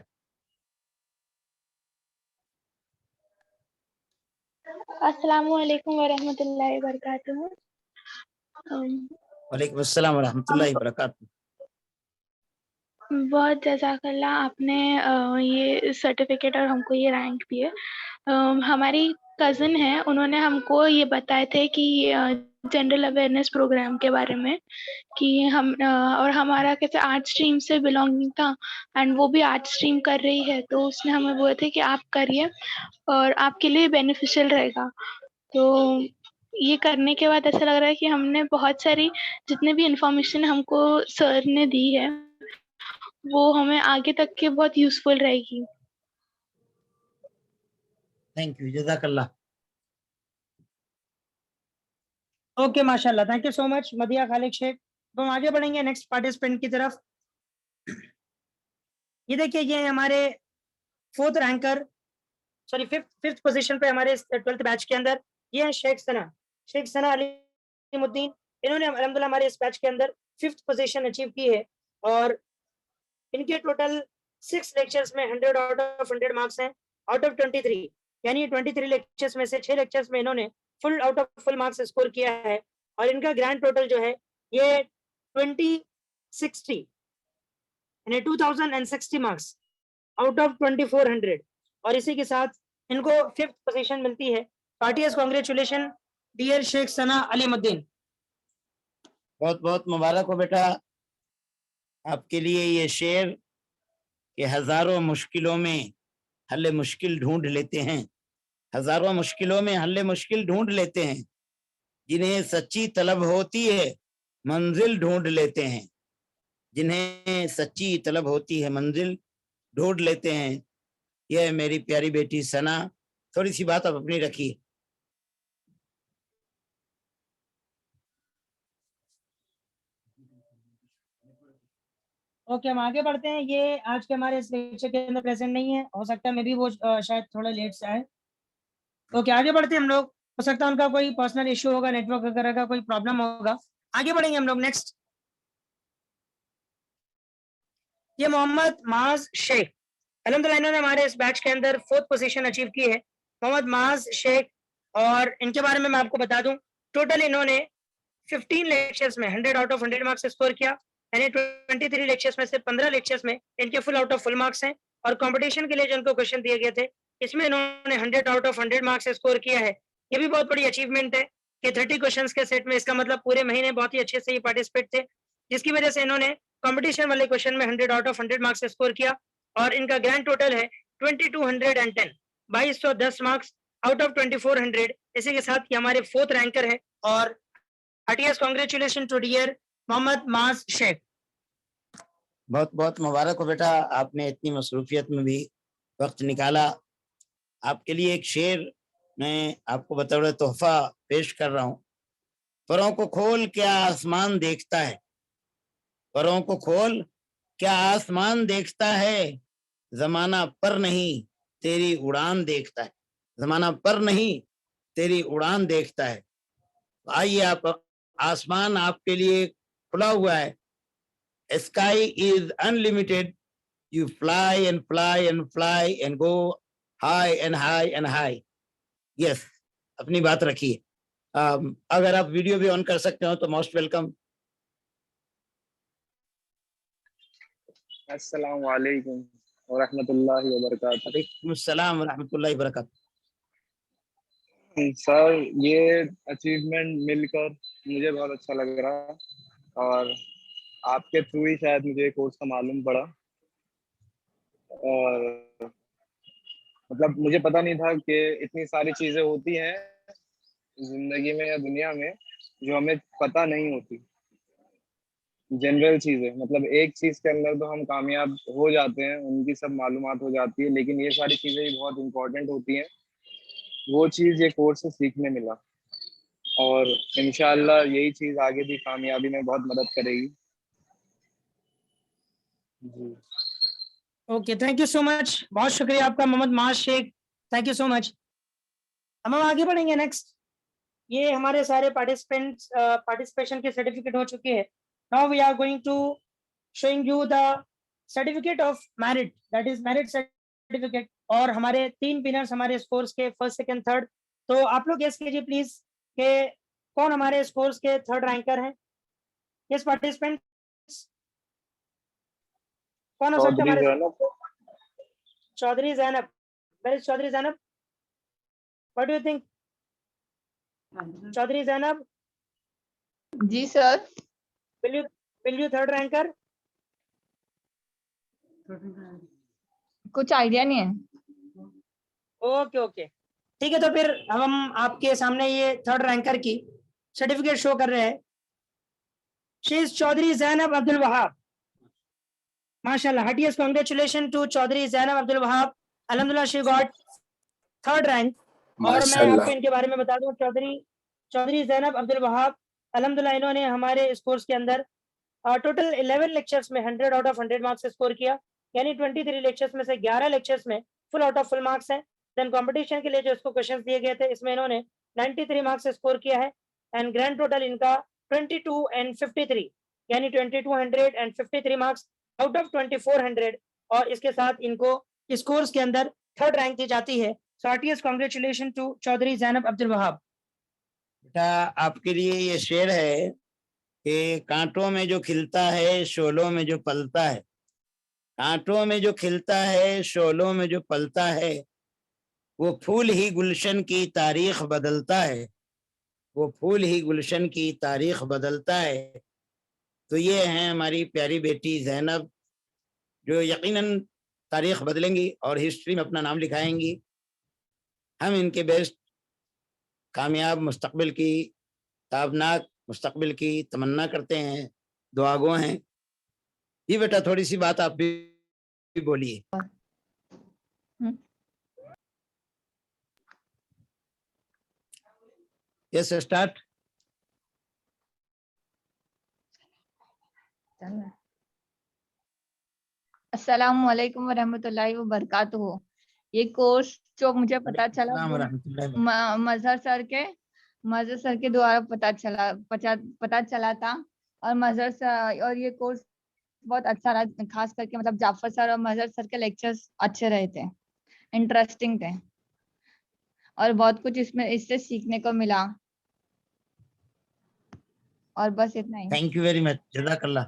अस्सलामु अलैकुम वरहमतुल्लाहि वबरकातुहू। वालेकुम अस्सलाम वरहमतुल्लाहि वबरकातुहू। बहुत जज़ाकल्लाह, आपने ये सर्टिफिकेट और हमको ये रैंक दिए। हमारी कज़न है, उन्होंने हमको ये बताए थे कि जनरल अवेयरनेस प्रोग्राम के बारे में, कि हम और हमारा कैसे आर्ट स्ट्रीम से बिलोंगिंग था, एंड वो भी आर्ट स्ट्रीम कर रही है, तो उसने हमें बोले थे कि आप करिए और आपके लिए बेनिफिशियल रहेगा। तो ये करने के बाद ऐसा लग रहा है कि हमने बहुत सारी जितने भी इंफॉर्मेशन हमको सर ने दी है वो हमें आगे तक के बहुत यूजफुल रहेगी। थैंक यू, जज़ाकल्लाह। ओके माशाल्लाह, thank you so much Madiya Khalid Sheikh. तो हम आगे बढ़ेंगे नेक्स्ट पार्टिसिपेंट की तरफ। ये देखिए, ये हमारे 4th ranker, sorry 5th position पे हमारे 12th बैच के अंदर ये है शेख सना अलीमुद्दीन। इन्होंने अल्हम्दुलिल्लाह हमारे इस बैच के अंदर 5th पोजीशन अचीव की है, और इनके टोटल 6 लेक्चर्स में 100 आउट ऑफ 100 मार्क्स हैं, आउट ऑफ 23, यानी 23 लेक्चर्स में से 6 लेक्चर्स में इन्होंने full out of full marks score किया है, और इनका ग्रैंड टोटल जो है ये 2060 यानी 2060 मार्क्स आउट ऑफ 2400, और इसी के साथ इनको 5th पोजीशन मिलती है। आरटीएस कांग्रेचुलेशन डियर शेख सना अलीमुद्दीन। बहुत बहुत मुबारक हो बेटा आपके लिए ये शेर कि हजारों मुश्किलों में हल मुश्किल ढूंढ लेते हैं, हजारों मुश्किलों में हल मुश्किल ढूंढ लेते हैं, जिन्हें सच्ची तलब होती है मंजिल ढूंढ लेते हैं, जिन्हें सच्ची तलब होती है मंजिल ढूंढ लेते हैं। यह मेरी प्यारी बेटी सना, थोड़ी सी बात आप अपनी रखिए। ओके, हम आगे बढ़ते हैं। ये आज के हमारे इस लेक्चर के अंदर प्रेजेंट नहीं है, हो सकता है मे भी वो शायद थोड़ा लेट से आए। ओके, आगे बढ़ते हैं हम लोग। हो सकता है उनका कोई पर्सनल इश्यू होगा, नेटवर्क वगैरह का कोई प्रॉब्लम होगा। आगे बढ़ेंगे हम लोग नेक्स्ट। ये मोहम्मद माज शेख, अल्हम्दुलिल्लाह इन्होंने हमारे इस बैच के अंदर 4th पोजीशन अचीव की है। मोहम्मद माज शेख, और इनके बारे में मैं आपको बता दूं, टोटल इन्होंने 15 लेक्चर्स में 100 आउट ऑफ 100 मार्क्स स्कोर किया, यानी 23 लेक्चर्स में से 15 लेक्चर्स में इनके full out of full marks हैं, और कंपटीशन के लिए जो इनको क्वेश्चन दिए गए थे اس میں انہوں نے 100 آؤٹ آف 100 مارکس اسکور کیا ہے. یہ بھی بہت بڑی اچیومنٹ ہے کہ 30 کوشچنس کے سیٹ میں، اس کا مطلب پورے مہینے بہت ہی اچھے سے یہ پارٹیسپیٹ تھے، جس کی وجہ سے انہوں نے کمپٹیشن والے کوشچن میں 100 آؤٹ آف 100 مارکس اسکور کیا. اور ان کا گرینڈ ٹوٹل ہے 2210، 2210 مارکس آؤٹ آف 2400. اسی کے ساتھ یہ ہمارے 4th رینکر ہے. اور ہارٹیسٹ کانگریچولیشن ٹو ڈیئر محمد معاذ شیخ. بہت بہت مبارک ہو بیٹا، آپ نے اتنی مصروفیت میں بھی وقت نکالا. آپ کے لیے ایک شعر میں آپ کو بطور تحفہ پیش کر رہا ہوں. پروں کو کھول کیا آسمان دیکھتا ہے، پروں کو کھول کیا آسمان دیکھتا ہے، زمانہ پر نہیں تیری اڑان دیکھتا ہے، زمانہ پر نہیں تیری اڑان دیکھتا ہے. آئیے آپ، آسمان آپ کے لیے کھلا ہوا ہے. Sky is unlimited. You fly and fly and fly and go high and high and high. Yes, اپنی بات رکھیے. اگر آپ ویڈیو بھی آن کر سکتے ہو تو موسٹ ویلکم. السلام علیکم ورحمۃ اللہ وبرکاتہ. وعلیکم السلام ورحمۃ اللہ وبرکاتہ. سر یہ اچیومنٹ مل کر مجھے بہت اچھا لگ رہا، اور آپ کے تھرو ہی شاید مجھے کورس کا معلوم پڑا. اور مطلب مجھے پتہ نہیں تھا کہ اتنی ساری چیزیں ہوتی ہیں زندگی میں یا دنیا میں جو ہمیں پتہ نہیں ہوتی، جنرل چیزیں. مطلب ایک چیز کے اندر تو ہم کامیاب ہو جاتے ہیں، ان کی سب معلومات ہو جاتی ہے، لیکن یہ ساری چیزیں بھی بہت امپورٹنٹ ہوتی ہیں. وہ چیز یہ کورس سے سیکھنے ملا، اور انشاءاللہ یہی چیز آگے بھی کامیابی میں بہت مدد کرے گی. جی okay, thank you so much. بہت شکریہ آپ کا محمد معاذ شیخ. تھینک یو سو مچ. ہم آگے بڑھیں گے. نیکسٹ، یہ ہمارے سارے پارٹیسپیشن کے سرٹیفکیٹ ہو چکے ہیں. Now we are going to showing you the certificate of merit, that is merit certificate. اور ہمارے 3 ونرس ہمارے اس کورس کے 1st 2nd 3rd. تو آپ لوگ گیس کیجیے پلیز کہ کون ہمارے اس کورس کے 3rd رینکر ہیں. یس پارٹیسپینٹ، کون ہو سکتا ہے چودھری ہمارے؟ Zainab. Chaudhry Zainab. Where is Chaudhry Zainab? What do you think? Chaudhry Zainab, جی sir. will you 3rd ranker? کچھ آئیڈیا نہیں ہے. اوکے اوکے ٹھیک ہے. تو پھر ہم آپ کے سامنے یہ 3rd رینکر کی سرٹیفکیٹ شو کر رہے ہیں. شی از چودھری زینب عبد الوہاب. ماشاء اللہ، ہارٹیسٹ کانگریچولیشن ٹو چودھری زینب عبد الوہاب. الحمدللہ شی گاٹ 3rd رینک. اور میں آپ MashaAllah. کو ان کے بارے میں بتا دوں، چودھری زینب عبد الوہاب الحمدللہ انہوں نے ہمارے اس کورس کے اندر ٹوٹل 11 لیکچرز میں 100 آؤٹ آف 100 مارکس اسکور کیا. یعنی 23 لیکچرز میں سے 11 لیکچرز میں full out of full marks ہیں. دین کمپٹیشن کے لیے جو اس کو کوشچنز دیے گئے تھے، اس میں انہوں نے 93 مارکس اسکور کیا ہے. اینڈ گرینڈ ٹوٹل ان کا 22 and 53، یعنی 2253 مارکس آؤٹ آف 2400. اور اس کے ساتھ ان کو اس کورس کے اندر 3rd رینک دی جاتی ہے. So heartiest congratulations to Chaudhry زینب عبد الوہاب. بیٹا آپ کے لیے یہ شعر ہے کہ کانٹوں میں جو کھلتا ہے شعلوں میں جو پلتا ہے، کانٹوں میں جو کھلتا ہے شعلوں میں جو پلتا ہے، وہ پھول ہی گلشن کی تاریخ بدلتا ہے، وہ پھول ہی گلشن کی تاریخ بدلتا ہے. تو یہ ہیں ہماری پیاری بیٹی زینب، جو یقیناً تاریخ بدلیں گی اور ہسٹری میں اپنا نام لکھائیں گی. ہم ان کے بیسٹ کامیاب مستقبل کی، تابناک مستقبل کی تمنا کرتے ہیں، دعا گو ہیں. جی بیٹا تھوڑی سی بات آپ بھی بولیے. Yes start. السلام علیکم ورحمۃ اللہ وبرکاتہ. یہ کورس جو مجھے پتا چلا السلام ورحمۃ اللہ. مظہر سر کے دوارا پتا چلا تھا. اور مظہر سر، اور یہ کورس بہت اچھا رہا، خاص کر کے مطلب جعفر سر اور مظہر سر کے لیکچرز اچھے رہے تھے، انٹرسٹنگ تھے، اور بہت کچھ اس سے سیکھنے کو ملا. اور بس اتنا ہی. تھینک یو ویری مچ، جزاک اللہ.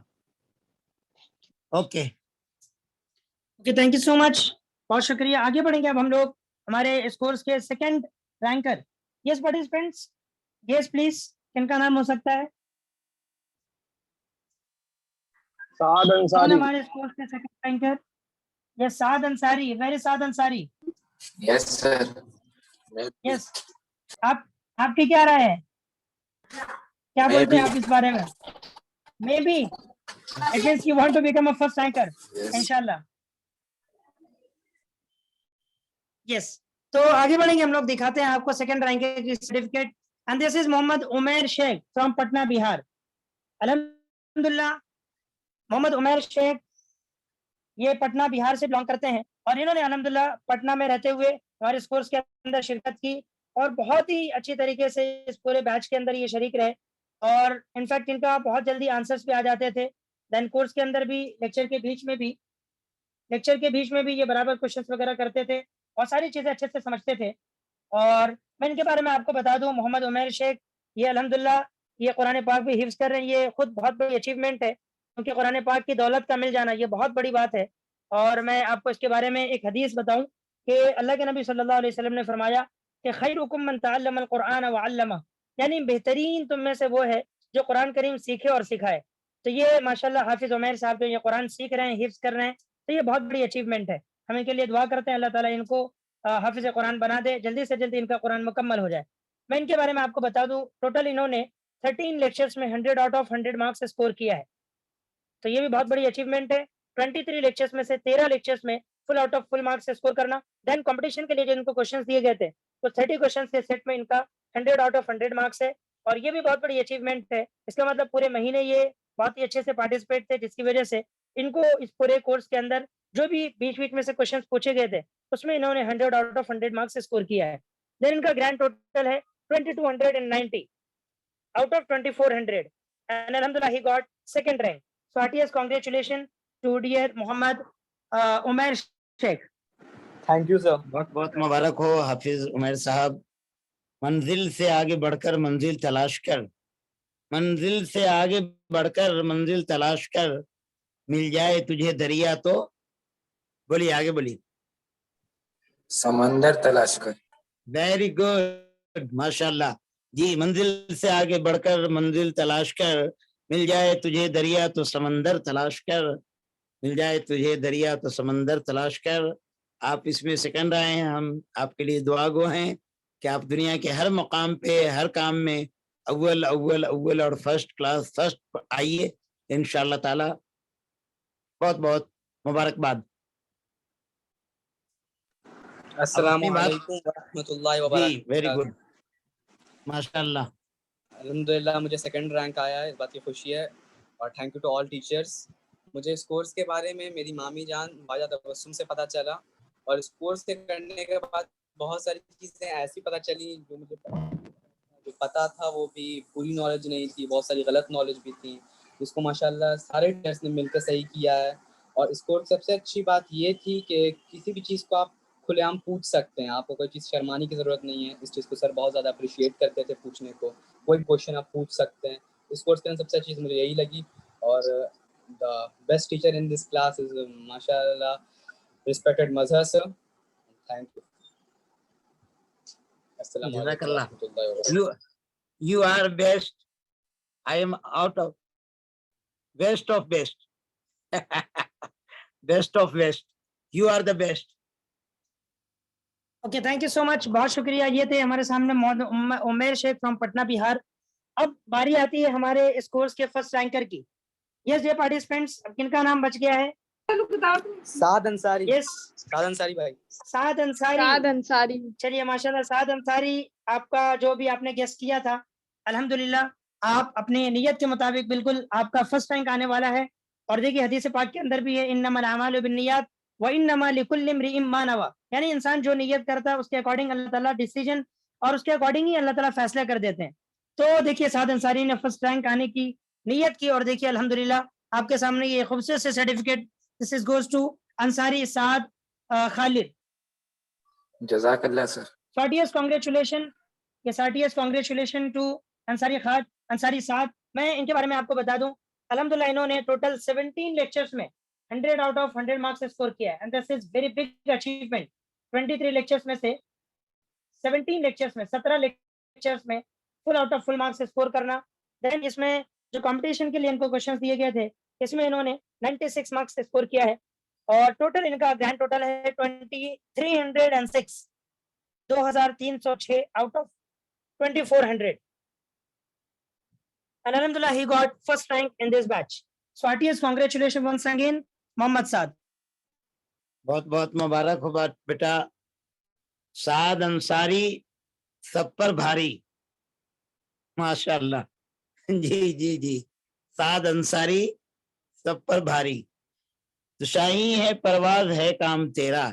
Okay okay, thank you so much. بہت شکریہ. آگے بڑھیں گے اب ہم لوگ हमारे इस कोर्स के second ranker. Yes participants, yes please, किनका नाम हो सकता है? साद कौन अंसारी. हमारे इस कोर्स के second ranker? Yes, Saad Ansari. Very Saad Ansari. Yes, sir. Maybe. Yes, आपकी क्या राय है? क्या बोलते हैं Maybe. आप इस बारे में? May be it means you want to become a first ranker Yes. इंशाल्लाह. यस, तो आगे बढ़ेंगे हम लोग, दिखाते हैं आपको सेकंड रैंकर की certificate. And this is Mohammad Umair Shaikh from Patna Bihar. अल्हम्दुलिल्लाह, मोहम्मद उमैर शेख ये पटना बिहार से बिलोंग करते हैं और इन्होंने अल्हम्दुलिल्लाह पटना में रहते हुए हमारे इस कोर्स के अंदर शिरकत की और बहुत ही अच्छी तरीके से इस पूरे बैच के अंदर ये शरीक रहे और इनफैक्ट इनका बहुत जल्दी आंसर्स भी आ जाते थे. देन कोर्स के अंदर भी लेक्चर के बीच में भी ये बराबर क्वेश्चंस वगैरह करते थे और सारी चीज़ें अच्छे से समझते थे. और मैं इनके बारे में आपको बता दूं, मोहम्मद उमैर शेख ये अल्हम्दुलिल्लाह ये कुरान पाक भी हिफ्ज़ कर रहे हैं. ये खुद बहुत बड़ी अचीवमेंट है क्योंकि कुरान पाक की दौलत का मिल जाना ये बहुत बड़ी बात है. और मैं आपको इसके बारे में एक हदीस बताऊं कि अल्लाह के नबी सल्लल्लाहु अलैहि वसल्लम ने फरमाया कि खैरुकुम मन तअल्लमल कुरान व अल्लमा, यानी बेहतरीन तुम में से वो है जो कुरान करीम सीखे और सिखाए. तो ये माशाल्लाह हाफिज उमैर साहब जो ये कुरान सीख रहे हैं, हिफ्ज़ कर रहे हैं, तो ये बहुत बड़ी अचीवमेंट है. हम इनके लिए दुआ करते हैं अल्लाह ताला इनको हाफिज कुरान बना दे, जल्दी से जल्दी इनका कुरान मुकम्मल हो जाए. मैं इनके बारे में आपको बता दूं, टोटल इन्होंने 13 लेक्चर्स में 100 आउट ऑफ 100 मार्क्स स्कोर किया है. तो ये भी बहुत बड़ी अचीवमेंट है. 23 लेक्चर्स में से 13 लेक्चर्स में full out of full marks score करना. देन कंपटीशन के लिए जो इनको क्वेश्चंस दिए गए थे तो 30 क्वेश्चंस के सेट में इनका 100 आउट ऑफ 100 मार्क्स है और ये भी बहुत बड़ी अचीवमेंट है. इसका मतलब पूरे महीने ये बहुत ही अच्छे से पार्टिसिपेट थे जिसकी वजह से इनको इस पूरे कोर्स के अंदर जो भी बीच बीच में से क्वेश्चन पूछे गए थे उसमें इन्होंने 100 आउट ऑफ 100 मार्क्स स्कोर किया है. देन इनका ग्रैंड टोटल है 2290 out of 2400 and alhamdulillah he got second rank. So heartiest congratulations to dear Muhammad Umair Sheikh. Thank you sir. बहुत बहुत मुबारक हो हाफिज उमैर साहब. मंजिल से आगे बढ़कर मंजिल तलाश कर, मंजिल से आगे बढ़कर मंजिल तलाश कर, मिल जाए तुझे दरिया तो, बोलिए आगे बोलिए. समंदर तलाश कर. वेरी गुड, माशाल्लाह जी. मंजिल से आगे बढ़कर मंजिल तलाश कर, मिल जाए तुझे दरिया तो समंदर तलाश कर, मिल जाए तुझे दरिया तो समंदर तलाश कर. आप इसमें सेकंड आए हैं, हम आपके लिए दुआ गो हैं कि आप दुनिया के हर मकाम पे हर काम में अव्वल अव्वल अव्वल और फर्स्ट क्लास फर्स्ट आइए इंशाअल्लाह ताला. बहुत बहुत मुबारकबाद. अस्सलामु अपनी बात- अलैकुम व रहमतुल्लाहि व जी वेरी बरकातहू. गुड, माशाल्लाह. अल्हम्दुलिल्लाह मुझे सेकंड रैंक आया है, इस बात की खुशी है और thank you to all teachers. मुझे इस कोर्स के बारे में मेरी मामी जान वाजा तबस्सुम से पता चला और इस कोर्स के करने के बाद बहुत सारी चीज़ें ऐसी पता चली जो मुझे जो पता था वो भी पूरी नॉलेज नहीं थी, बहुत सारी गलत नॉलेज भी थी जिसको माशाल्लाह सारे टीचर्स ने मिलकर सही किया है. और इस कोर्स सबसे अच्छी बात ये थी कि किसी भी चीज़ को आप खुलेआम पूछ सकते हैं, आपको कोई चीज़ शर्माने की ज़रूरत नहीं है. इस चीज़ को सर बहुत ज़्यादा अप्रिशिएट करते थे पूछने को, कोई क्वेश्चन आप पूछ सकते हैं. इस कोर्स के अंदर सबसे अच्छी चीज़ मुझे यही लगी. और the best teacher in this class is माशाल्लाह respected Mazhar sir. Thank you. अस्सलामु अलैकुम जज़ाकल्लाह. रहमतुल्लाहि व बरकातहू. You are best. I am out of best of best. Best of best. You are the best. Okay, thank you so much, बहुत शुक्रिया. ये थे हमारे सामने मोहम्मद उमैर शेख फ्रॉम पटना बिहार. अब बारी आती है हमारे इस कोर्स के फर्स्ट रैंकर की. यस डियर पार्टिसिपेंट्स, अब किनका नाम बच गया है? साद अंसारी. यस, साद अंसारी भाई. साद अंसारी. साद अंसारी. चलिए माशाल्लाह, साद अंसारी आपका जो भी आपने गेस किया था अल्हम्दुलिल्लाह आप अपनी नियत के मुताबिक बिल्कुल आपका फर्स्ट रैंक आने वाला है. और देखिए हदीस पाक के अंदर भी है इन्नमल अमालु बिन्नियात व इन्नमा लिकुल्लि इम्रिइम मा नवा, यानी इंसान जो नियत करता है उसके अकॉर्डिंग अल्लाह ताला डिसीजन और उसके अकॉर्डिंग ही अल्लाह ताला फैसला कर देते हैं. तो देखिए साद अंसारी ने फर्स्ट रैंक आने की नियत की और देखिए अल्हम्दुलिल्लाह आपके सामने ये खूबसूरत से certificate. This is goes to Ansari Saad Khalid. जज़ाकल्लाह sir. Heartiest congratulation, yes, heartiest congratulation to Ansari खाद, अंसारी साद. मैं इनके बारे में आपको बता दूं, अल्हम्दुलिल्लाह इन्होंने टोटल 17 लेक्चर्स में 100 आउट ऑफ 100 मार्क्स स्कोर किया है and this is very big achievement. 23 lectures में से 17 लेक्चर्स में 17 लेक्चर्स में full out of full marks score करना। देन इसमें जो कंपटीशन के लिए इनको क्वेश्चंस दिए गए थे, इसमें इन्होंने 96 मार्क्स स्कोर किया है और टोटल इनका ग्रैंड टोटल है 2306, 2306 out of 2400। And alhamdulillah, he got first rank in this batch. So heartiest congratulations once again, Mohammad Saad. बहुत बहुत मुबारक हो बेटा। साद अंसारी सब पर भारी, माशाल्लाह। जी जी जी, साद अंसारी सब पर भारी, तो शाही है परवाज है काम तेरा।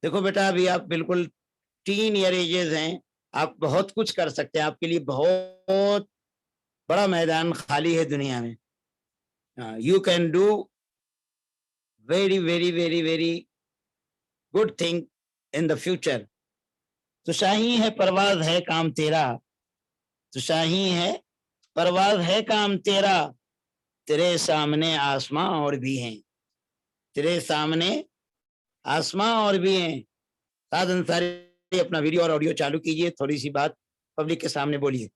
देखो बेटा, अभी आप बिल्कुल टीन ईयर एजेस हैं, आप बहुत कुछ कर सकते हैं, आपके लिए बहुत बड़ा मैदान खाली है दुनिया में। You can do very very very very good thing in the future. तो शाही है परवाज है काम तेरा, तो शाही है परवाज है काम तेरा, तेरे सामने आसमां और भी हैं, तेरे सामने आसमां और भी हैं। साद अंसारी अपना वीडियो और ऑडियो चालू कीजिए, थोड़ी सी बात पब्लिक के सामने बोलिए।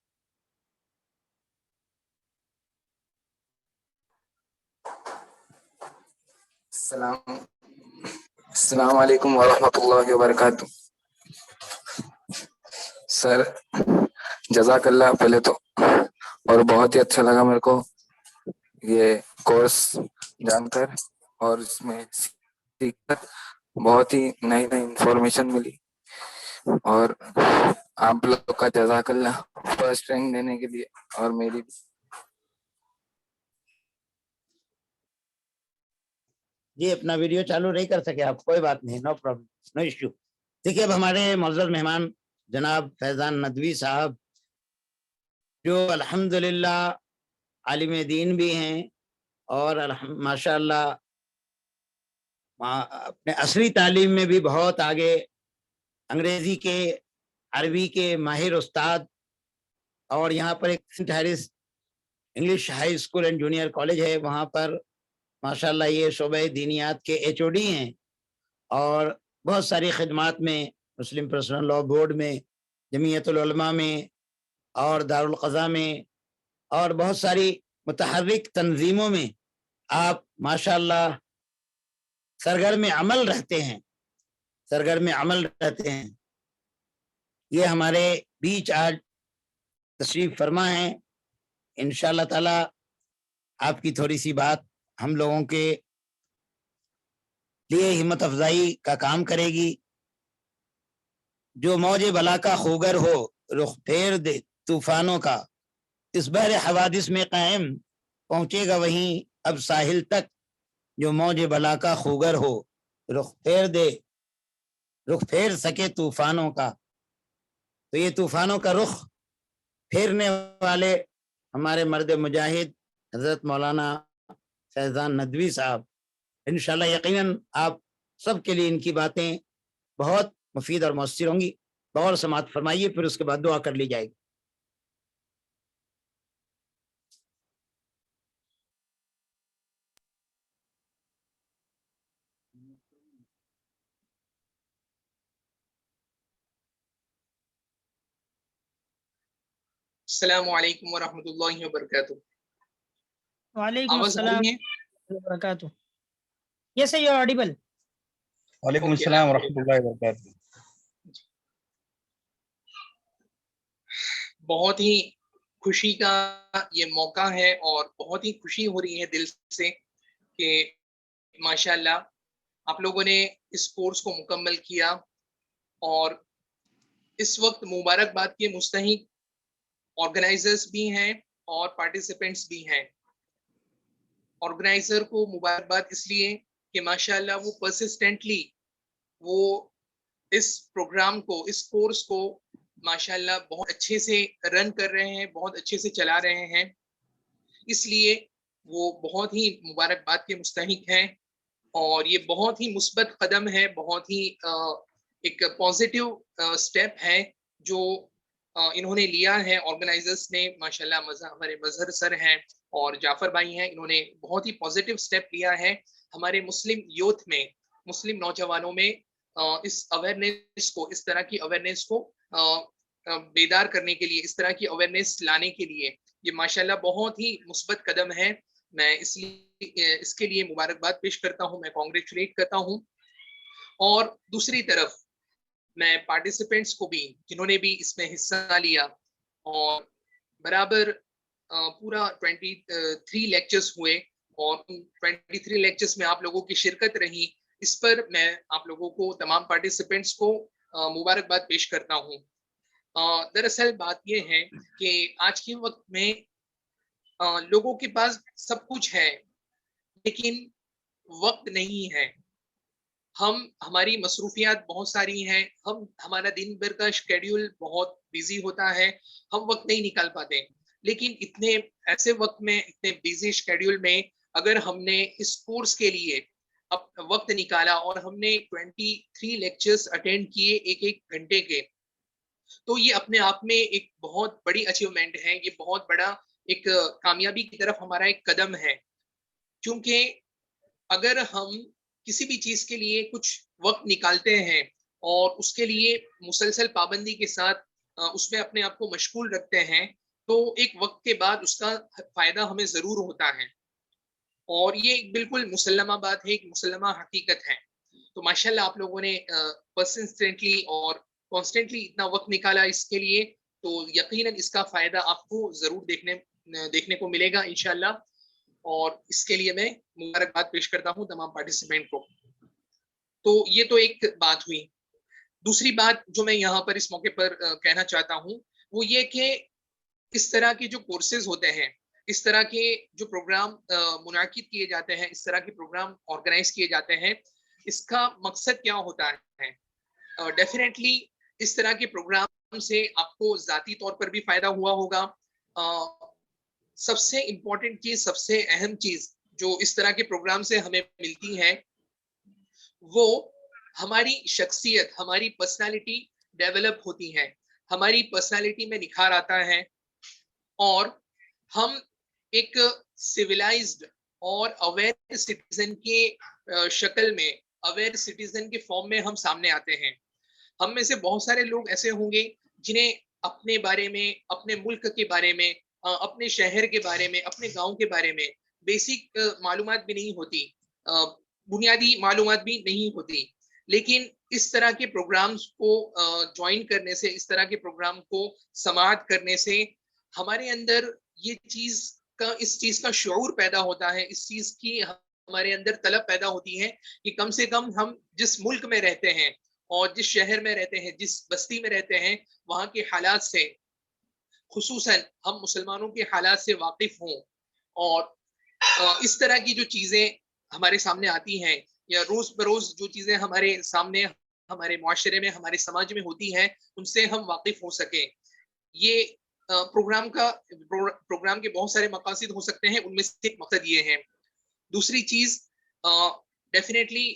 अस्सलाम वालेकुम वरहमतुल्लाहि वबरकातुह। सर जज़ाकल्लाह पहले तो, और बहुत ही अच्छा लगा मेरे को ये कोर्स जानकर और इसमें सीखकर बहुत ही नई नई इंफॉर्मेशन मिली, और आप लोग का जज़ाकल्लाह फर्स्ट रैंक देने के लिए, और मेरी भी। जी, अपना वीडियो चालू नहीं कर सके आप, कोई बात नहीं, नो प्रॉब्लम, नो इश्यू। देखिए, अब हमारे मौजूद मेहमान जनाब फैजान नदवी साहब, जो अल्हम्दुलिल्लाह आलिम दीन भी हैं और माशाअल्लाह अपने असली तालीम में भी बहुत आगे, अंग्रेजी के अरबी के माहिर उस्ताद, और यहाँ पर एक Saint Harris English high school and junior college है, वहाँ पर माशाल्लाह ये शोबे दीनियात के HOD हैं, और बहुत सारी खिदमात में मुस्लिम पर्सनल लॉ बोर्ड में, जमीयतुल उलमा में और दारुल क़ज़ा में और बहुत सारी मुतहर्रिक तंजीमों में आप माशाल्लाह सरगर्म अमल रहते हैं, सरगर्म अमल रहते हैं। ये हमारे बीच आज तशरीफ फरमा है। इंशाअल्लाह ताला आपकी थोड़ी सी बात हम लोगों के लिए हिम्मत अफजाई का काम करेगी। जो मौज बला का खूगर हो, रुख फेर दे तूफानों का, इस बहर हवादिस में कायम पहुंचेगा वहीं अब साहिल तक। जो मौज बला का खूगर हो, रुख फेर सके तूफानों का। तो ये तूफानों का रुख फेरने वाले हमारे मर्द मुजाहिद हजरत मौलाना फैजान नदवी साहब, इंशाल्लाह यकीनन आप सबके लिए इनकी बातें बहुत मुफीद और मौसर होंगी। गौर समात फरमाइए, फिर उसके बाद दुआ कर ली जाएगी। अस्सलामु अलैकुम वरहमतुल्लाहि वबरकातुह। वालेकुम आवाज आ अस्सलाम रही है? वबरकातुह। Yes sir, you are audible. वालेकुम Okay, अस्सलाम वरहमतुल्लाहि वबरकातुहू। बहुत ही खुशी का ये मौका है और बहुत ही खुशी हो रही है दिल से कि माशाल्लाह आप लोगों ने इस कोर्स को मुकम्मल किया, और इस वक्त मुबारकबाद के मुस्तहिक ऑर्गेनाइजर्स भी हैं और पार्टिसिपेंट्स भी हैं। ऑर्गेनाइजर को मुबारकबाद इसलिए कि माशाल्लाह वो परसिस्टेंटली वो इस प्रोग्राम को, इस कोर्स को माशाल्लाह बहुत अच्छे से रन कर रहे हैं, बहुत अच्छे से चला रहे हैं, इसलिए वो बहुत ही मुबारकबाद के मुस्तहिक हैं। और ये बहुत ही मुस्बत कदम है, बहुत ही एक पॉजिटिव स्टेप है जो इन्होंने लिया है ऑर्गेनाइजर्स ने। माशाल्लाह हमारे मजहर सर हैं और जाफर भाई हैं, इन्होंने बहुत ही पॉजिटिव स्टेप लिया है हमारे मुस्लिम यूथ में, मुस्लिम नौजवानों में اس اویئرنیس کو, اس طرح کی اویئرنیس کو بیدار کرنے کے لیے, اس طرح کی اویئرنیس لانے کے لیے یہ ماشاءاللہ بہت ہی مثبت قدم ہے. میں اس کے لیے مبارکباد پیش کرتا ہوں, میں کانگریچولیٹ کرتا ہوں. اور دوسری طرف میں پارٹیسپینٹس کو بھی, جنہوں نے بھی اس میں حصہ لیا اور برابر پورا 23 لیکچرز ہوئے اور 23 لیکچرز میں آپ لوگوں کی شرکت رہی, اس پر میں آپ لوگوں کو, تمام پارٹیسپینٹس کو مبارکباد پیش کرتا ہوں. دراصل بات یہ ہے کہ آج کے وقت میں لوگوں کے پاس سب کچھ ہے لیکن وقت نہیں ہے. ہماری مصروفیات بہت ساری ہیں, ہمارا دن بھر کا شیڈیول بہت بیزی ہوتا ہے, ہم وقت نہیں نکال پاتے. لیکن اتنے ایسے وقت میں, اتنے بیزی شیڈیول میں اگر ہم نے اس کورس کے لیے وقت نکالا اور ہم نے 23 لیکچرز اٹینڈ کیے ایک گھنٹے کے, تو یہ اپنے آپ میں ایک بہت بڑی اچیومنٹ ہے, یہ بہت بڑا ایک کامیابی کی طرف ہمارا ایک قدم ہے. کیونکہ اگر ہم کسی بھی چیز کے لیے کچھ وقت نکالتے ہیں اور اس کے لیے مسلسل پابندی کے ساتھ اس میں اپنے آپ کو مشغول رکھتے ہیں, تو ایک وقت کے بعد اس کا فائدہ ہمیں ضرور ہوتا ہے. اور یہ ایک بالکل مسلمہ بات ہے, ایک مسلمہ حقیقت ہے. تو ماشاءاللہ آپ لوگوں نے پرسسٹنٹلی اور کانسٹنٹلی اتنا وقت نکالا اس کے لیے, تو یقیناً اس کا فائدہ آپ کو ضرور دیکھنے کو ملے گا انشاءاللہ. اور اس کے لیے میں مبارکباد پیش کرتا ہوں تمام پارٹیسپینٹ کو. تو یہ تو ایک بات ہوئی. دوسری بات جو میں یہاں پر اس موقع پر کہنا چاہتا ہوں وہ یہ کہ اس طرح کے جو کورسز ہوتے ہیں, اس طرح کے جو پروگرام منعقد کیے جاتے ہیں, اس طرح کے پروگرام آرگنائز کیے جاتے ہیں, اس کا مقصد کیا ہوتا ہے؟ ڈیفینیٹلی اس طرح کے پروگرام سے آپ کو ذاتی طور پر بھی فائدہ ہوا ہوگا. سب سے امپورٹنٹ چیز, سب سے اہم چیز جو اس طرح کے پروگرام سے ہمیں ملتی ہے وہ ہماری شخصیت, ہماری پرسنالٹی ڈیولپ ہوتی ہے, ہماری پرسنالٹی میں نکھار آتا ہے اور ہم ایک سویلائزڈ اور اویئر سٹیزن کے شکل میں, اویئر سٹیزن کے فارم میں ہم سامنے آتے ہیں. ہم میں سے بہت سارے لوگ ایسے ہوں گے جنہیں اپنے بارے میں, اپنے ملک کے بارے میں, اپنے شہر کے بارے میں, اپنے گاؤں کے بارے میں بیسک معلومات بھی نہیں ہوتی, بنیادی معلومات بھی نہیں ہوتی. لیکن اس طرح کے پروگرامز کو جوائن کرنے سے, اس طرح کے پروگرام کو سماعت کرنے سے ہمارے اندر یہ اس چیز کا شعور پیدا ہوتا ہے, اس چیز کی ہمارے اندر طلب پیدا ہوتی ہے کہ کم سے کم ہم جس ملک میں رہتے ہیں اور جس شہر میں رہتے ہیں, جس بستی میں رہتے ہیں, وہاں کے حالات سے, خصوصاً ہم مسلمانوں کے حالات سے واقف ہوں. اور اس طرح کی جو چیزیں ہمارے سامنے آتی ہیں یا روز بروز جو چیزیں ہمارے سامنے, ہمارے معاشرے میں, ہمارے سماج میں ہوتی ہیں, ان سے ہم واقف ہو سکیں. یہ پروگرام کے بہت سارے مقاصد ہو سکتے ہیں, ان میں سے ایک مقصد یہ ہے. دوسری چیز, ڈیفینیٹلی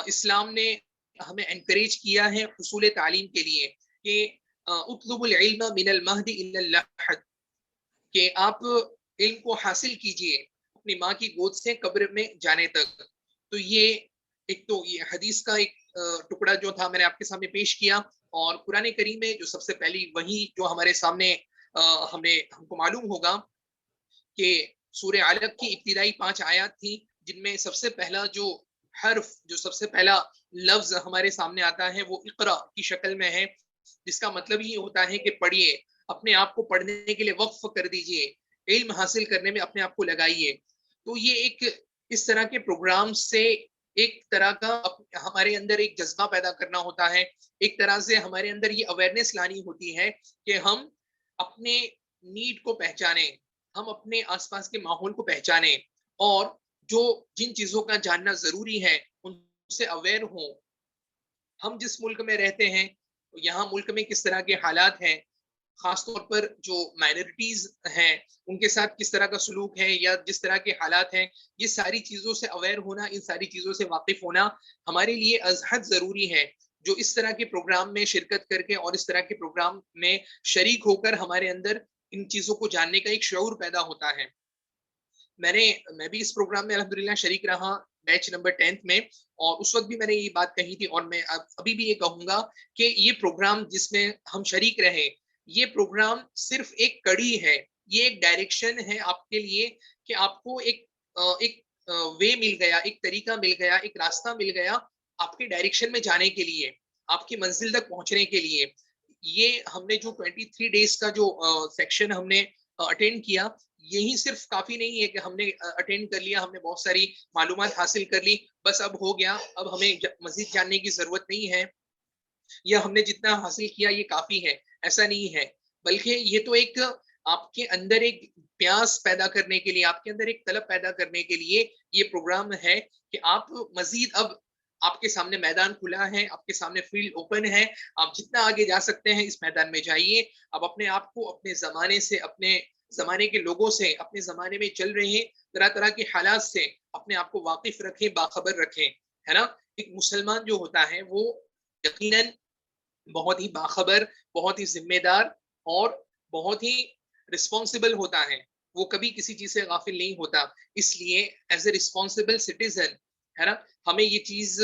اسلام نے ہمیں انکریج کیا ہے حصول تعلیم کے لیے کہ اطلب العلم من المہد الی اللحد, کہ آپ علم کو حاصل کیجئے اپنی ماں کی گود سے قبر میں جانے تک. تو یہ حدیث کا ایک ٹکڑا جو تھا میں نے آپ کے سامنے پیش کیا, اور قرآن کریم میں جو سب سے پہلی وحی جو ہمارے سامنے ہم کو معلوم ہوگا کہ سورہ علق کی ابتدائی 5 آیات تھیں, جن میں سب سے پہلا جو حرف, جو سب سے پہلا لفظ ہمارے سامنے آتا ہے وہ اقرا کی شکل میں ہے, جس کا مطلب یہ ہوتا ہے کہ پڑھیے, اپنے آپ کو پڑھنے کے لیے وقف کر دیجئے, علم حاصل کرنے میں اپنے آپ کو لگائیے. تو یہ ایک اس طرح کے پروگرام سے ایک طرح کا ہمارے اندر ایک جذبہ پیدا کرنا ہوتا ہے, ایک طرح سے ہمارے اندر یہ اویئرنیس لانی ہوتی ہے کہ ہم اپنے نیڈ کو پہچانیں, ہم اپنے آس پاس کے ماحول کو پہچانیں, اور جن چیزوں کا جاننا ضروری ہے ان سے اویئر ہوں. ہم جس ملک میں رہتے ہیں, یہاں ملک میں کس طرح کے حالات ہیں, خاص طور پر جو مائنورٹیز ہیں ان کے ساتھ کس طرح کا سلوک ہے یا جس طرح کے حالات ہیں, یہ ساری چیزوں سے اویئر ہونا, ان ساری چیزوں سے واقف ہونا ہمارے لیے از حد ضروری ہے. جو اس طرح کے پروگرام میں شرکت کر کے اور اس طرح کے پروگرام میں شریک ہو کر ہمارے اندر ان چیزوں کو جاننے کا ایک شعور پیدا ہوتا ہے. میں بھی اس پروگرام میں الحمدللہ شریک رہا بیچ نمبر 10 میں, اور اس وقت بھی میں نے یہ بات کہی تھی اور میں ابھی بھی یہ کہوں گا کہ یہ پروگرام جس میں ہم شریک رہے، یہ پروگرام صرف ایک کڑی ہے، یہ ایک ڈائریکشن ہے آپ کے لیے کہ آپ کو ایک وے مل گیا، ایک طریقہ مل گیا، ایک راستہ مل گیا آپ کے ڈائریکشن میں جانے کے لیے، آپ کی منزل تک پہنچنے کے لیے. یہ ہم نے جو 23 ڈیز کا جو سیکشن ہم نے اٹینڈ کیا، یہی صرف کافی نہیں ہے کہ ہم نے اٹینڈ کر لیا، ہم نے بہت ساری معلومات حاصل کر لی، بس اب ہو گیا، اب ہمیں مزید جاننے کی ضرورت نہیں ہے، یا ہم نے جتنا حاصل کیا یہ کافی ہے. ایسا نہیں ہے، بلکہ یہ تو ایک آپ کے اندر ایک پیاس پیدا کرنے کے لیے، آپ کے اندر ایک طلب پیدا کرنے کے لیے یہ پروگرام ہے کہ آپ مزید، اب آپ کے سامنے میدان کھلا ہے، آپ کے سامنے فیلڈ اوپن ہے، آپ جتنا آگے جا سکتے ہیں اس میدان میں جائیے. اب اپنے آپ کو اپنے زمانے سے، اپنے زمانے کے لوگوں سے، اپنے زمانے میں چل رہے طرح طرح کے حالات سے اپنے آپ کو واقف رکھیں، باخبر رکھیں، ہے نا. ایک مسلمان جو ہوتا ہے وہ یقیناً بہت ہی باخبر، بہت ہی ذمہ دار اور بہت ہی رسپانسبل ہوتا ہے، وہ کبھی کسی چیز سے غافل نہیں ہوتا. اس لیے ایز اے رسپانسبل سٹیزن، ہے نا، ہمیں یہ چیز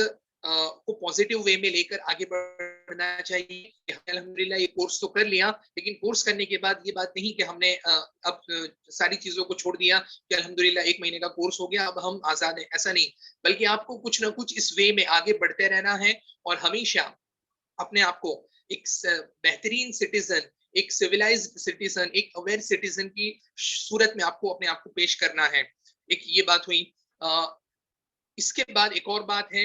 کو پازیٹیو وے میں لے کر آگے بڑھنا چاہیے. الحمدللہ یہ کورس تو کر لیا، لیکن کورس کرنے کے بعد یہ بات نہیں کہ ہم نے اب ساری چیزوں کو چھوڑ دیا کہ الحمدللہ 1 مہینے کا کورس ہو گیا، اب ہم آزاد ہیں. ایسا نہیں، بلکہ آپ کو کچھ نہ کچھ اس وے میں آگے بڑھتے رہنا ہے اور ہمیشہ اپنے آپ کو ایک بہترین سٹیزن، ایک سویلائزڈ سٹیزن، ایک اویئر سٹیزن کی صورت میں آپ کو اپنے آپ کو پیش کرنا ہے. ایک یہ بات ہوئی. اس کے بعد ایک اور بات ہے،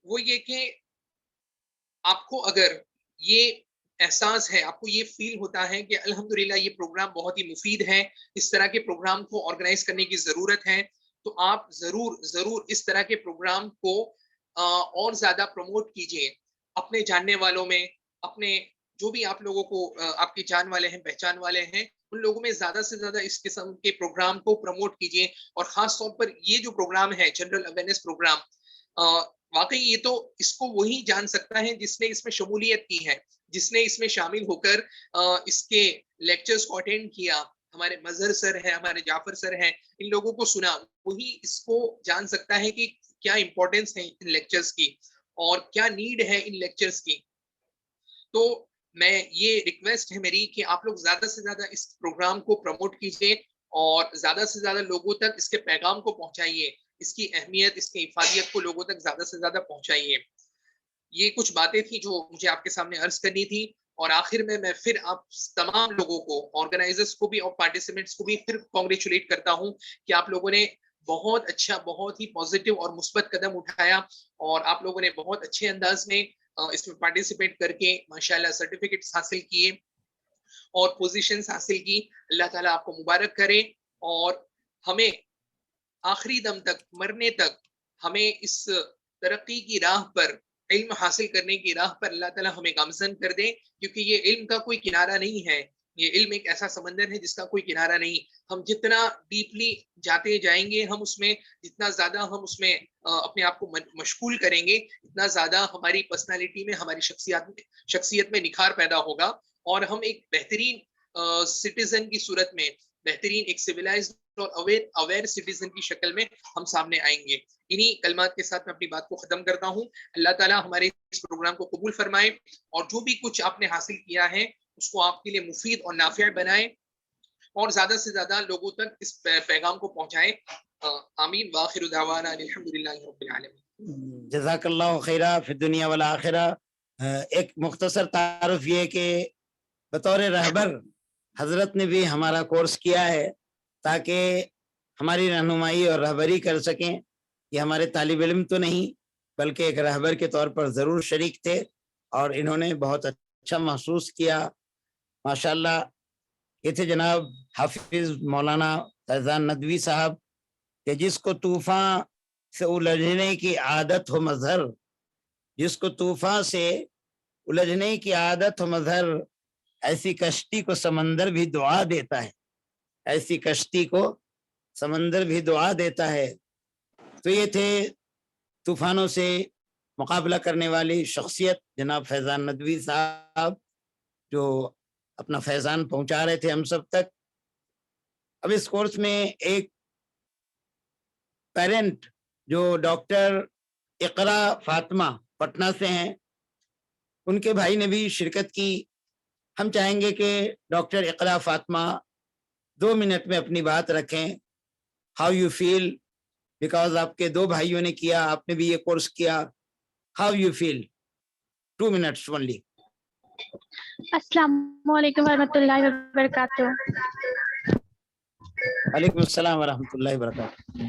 وہ یہ کہ آپ کو اگر یہ احساس ہے، آپ کو یہ فیل ہوتا ہے کہ الحمدللہ یہ پروگرام بہت ہی مفید ہے، اس طرح کے پروگرام کو آرگنائز کرنے کی ضرورت ہے، تو آپ ضرور اس طرح کے پروگرام کو اور زیادہ پروموٹ کیجئے اپنے جاننے والوں میں، اپنے جو بھی آپ لوگوں کو آپ کے جان والے ہیں، پہچان والے ہیں، ان لوگوں میں زیادہ سے زیادہ اس قسم کے پروگرام کو پروموٹ کیجئے. اور خاص طور پر یہ جو پروگرام ہے جنرل اویئرنیس پروگرام، واقعی یہ تو اس کو وہی جان سکتا ہے جس نے اس میں شمولیت کی ہے، جس نے اس میں شامل ہو کر اس کے لیکچرز کو اٹینڈ کیا. ہمارے مظہر سر ہیں، ہمارے جعفر سر ہیں، ان لوگوں کو سنا، وہی اس کو جان سکتا ہے کہ کیا امپورٹنس ہے ان لیکچرز کی اور کیا نیڈ ہے ان لیکچرز کی. تو میں یہ ریکویسٹ ہے میری کہ آپ لوگ زیادہ سے زیادہ اس پروگرام کو پروموٹ کیجئے اور زیادہ سے زیادہ لوگوں تک اس کے پیغام کو پہنچائیے، اس کی اہمیت، اس کی افادیت کو لوگوں تک زیادہ سے زیادہ پہنچائیے. یہ کچھ باتیں تھیں جو مجھے آپ کے سامنے عرض کرنی تھی. اور آخر میں پھر آپ تمام لوگوں کو، آرگنائزرز کو بھی اور پارٹیسپینٹس کو بھی پھر کانگریچولیٹ کرتا ہوں کہ آپ لوگوں نے بہت اچھا، بہت ہی پازیٹیو اور مثبت قدم اٹھایا اور آپ لوگوں نے بہت اچھے انداز میں اس میں پارٹیسپیٹ کر کے ماشاءاللہ سرٹیفکیٹس حاصل کیے اور پوزیشنز حاصل کی. اللہ تعالیٰ آپ کو مبارک کرے اور ہمیں آخری دم تک، مرنے تک، ہمیں اس ترقی کی راہ پر، علم حاصل کرنے کی راہ پر اللہ تعالیٰ ہمیں گامزن کر دے، کیونکہ یہ علم کا کوئی کنارہ نہیں ہے. یہ علم ایک ایسا سمندر ہے جس کا کوئی کنارہ نہیں. ہم جتنا ڈیپلی جاتے جائیں گے، ہم اس میں جتنا زیادہ ہم اس میں اپنے آپ کو مشغول کریں گے، اتنا زیادہ ہماری پرسنالٹی میں، ہماری شخصیت میں نکھار پیدا ہوگا اور ہم ایک بہترین سٹیزن کی صورت میں، بہترین ایک سویلائزڈ اور اویئر سٹیزن کی شکل میں ہم سامنے آئیں گے. انہی کلمات کے ساتھ میں اپنی بات کو ختم کرتا ہوں. اللہ تعالیٰ ہمارے اس پروگرام کو قبول فرمائے اور جو بھی کچھ آپ نے حاصل کیا ہے اس کو آپ کے لیے مفید اور نافع بنائے اور زیادہ سے زیادہ لوگوں تک اس پیغام کو پہنچائے. آمین وآخر دعوانا الحمدللہ رب العالمین. جزاک اللہ خیرہ فی الدنیا والآخرہ. ایک مختصر تعارف یہ کہ بطور رہبر حضرت نے بھی ہمارا کورس کیا ہے تاکہ ہماری رہنمائی اور رہبری کر سکیں. یہ ہمارے طالب علم تو نہیں بلکہ ایک رہبر کے طور پر ضرور شریک تھے اور انہوں نے بہت اچھا محسوس کیا. ماشاءاللہ یہ تھے جناب حافظ مولانا فیضان ندوی صاحب کہ جس کو طوفان سے الجھنے کی عادت ہو مظہر، جس کو طوفان سے الجھنے کی عادت ہو مظہر، ایسی کشتی کو سمندر بھی دعا دیتا ہے، ایسی کشتی کو سمندر بھی دعا دیتا ہے. تو یہ تھے طوفانوں سے مقابلہ کرنے والی شخصیت جناب فیضان ندوی صاحب جو اپنا فیضان پہنچا رہے تھے ہم سب تک. اب اس کورس میں ایک پیرنٹ जो डॉक्टर इकरा फातिमा पटना से हैं, उनके भाई ने भी शिरकत की। हम चाहेंगे कि डॉक्टर इकरा फातिमा 2 मिनट में अपनी बात रखें। हाउ यू फील, बिकॉज आपके 2 भाइयों ने किया, आपने भी ये कोर्स किया, how you feel? 2 minutes only. अस्सलामु अलैकुम वरहमतुल्लाहि वबरकातुहू। वालेकुम अस्सलाम वरहमतुल्लाहि वबरकातुहू।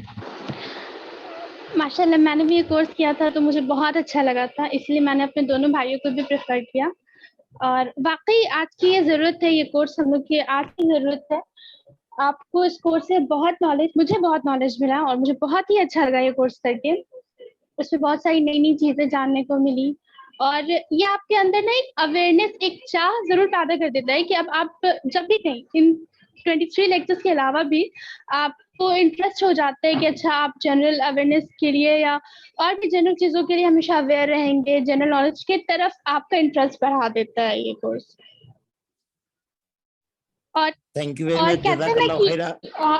माशाल्लाह मैंने भी ये कोर्स किया था तो मुझे बहुत अच्छा लगा था, इसलिए मैंने अपने दोनों भाइयों को भी प्रेफर किया। और वाकई आज की ये ज़रूरत है, ये कोर्स हम लोग की आज की ज़रूरत है। आपको इस कोर्स से बहुत नॉलेज, मुझे बहुत नॉलेज मिला और मुझे बहुत ही अच्छा लगा ये कोर्स करके। उसमें बहुत सारी नई नई चीज़ें जानने को मिली और ये आपके अंदर ना एक अवेयरनेस, एक चाह ज़रूर पैदा कर देता है कि अब आप जब भी कहीं इन 23 लेक्चर्स के अलावा भी आपको इंटरेस्ट हो जाता है कि अच्छा आप जनरल अवेयरनेस के लिए या और भी जनरल चीज़ों के लिए हमेशा अवेयर रहेंगे, जनरल नॉलेज की तरफ आपका इंटरेस्ट बढ़ा देता है ये कोर्स। और थैंक यू वेरी और मच, कहते हैं ना जज़ाकल्लाहु कि खैरा।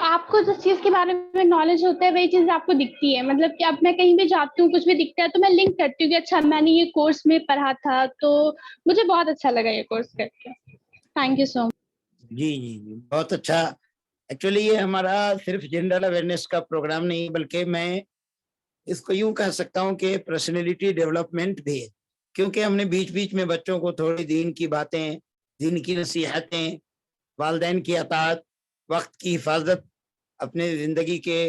आपको जिस चीज के बारे में नॉलेज होता है वही चीज आपको दिखती है। मतलब कि अब मैं कहीं भी जाती हूँ, कुछ भी दिखता है तो मैं लिंक करती हूँ कि अच्छा मैंने ये कोर्स में पढ़ा था, तो मुझे बहुत अच्छा लगा ये कोर्स करके। Thank you so much. जी जी जी, बहुत अच्छा। एक्चुअली ये हमारा सिर्फ जनरल अवेयरनेस का प्रोग्राम नहीं, बल्कि मैं इसको यूं कह सकता हूं कि पर्सनैलिटी डेवलपमेंट भी है, क्योंकि हमने बीच बीच में बच्चों को थोड़ी दीन की बातें, दीन की नसीहतें, वालिदैन की अताअत, वक्त की हिफाजत, अपने ज़िंदगी के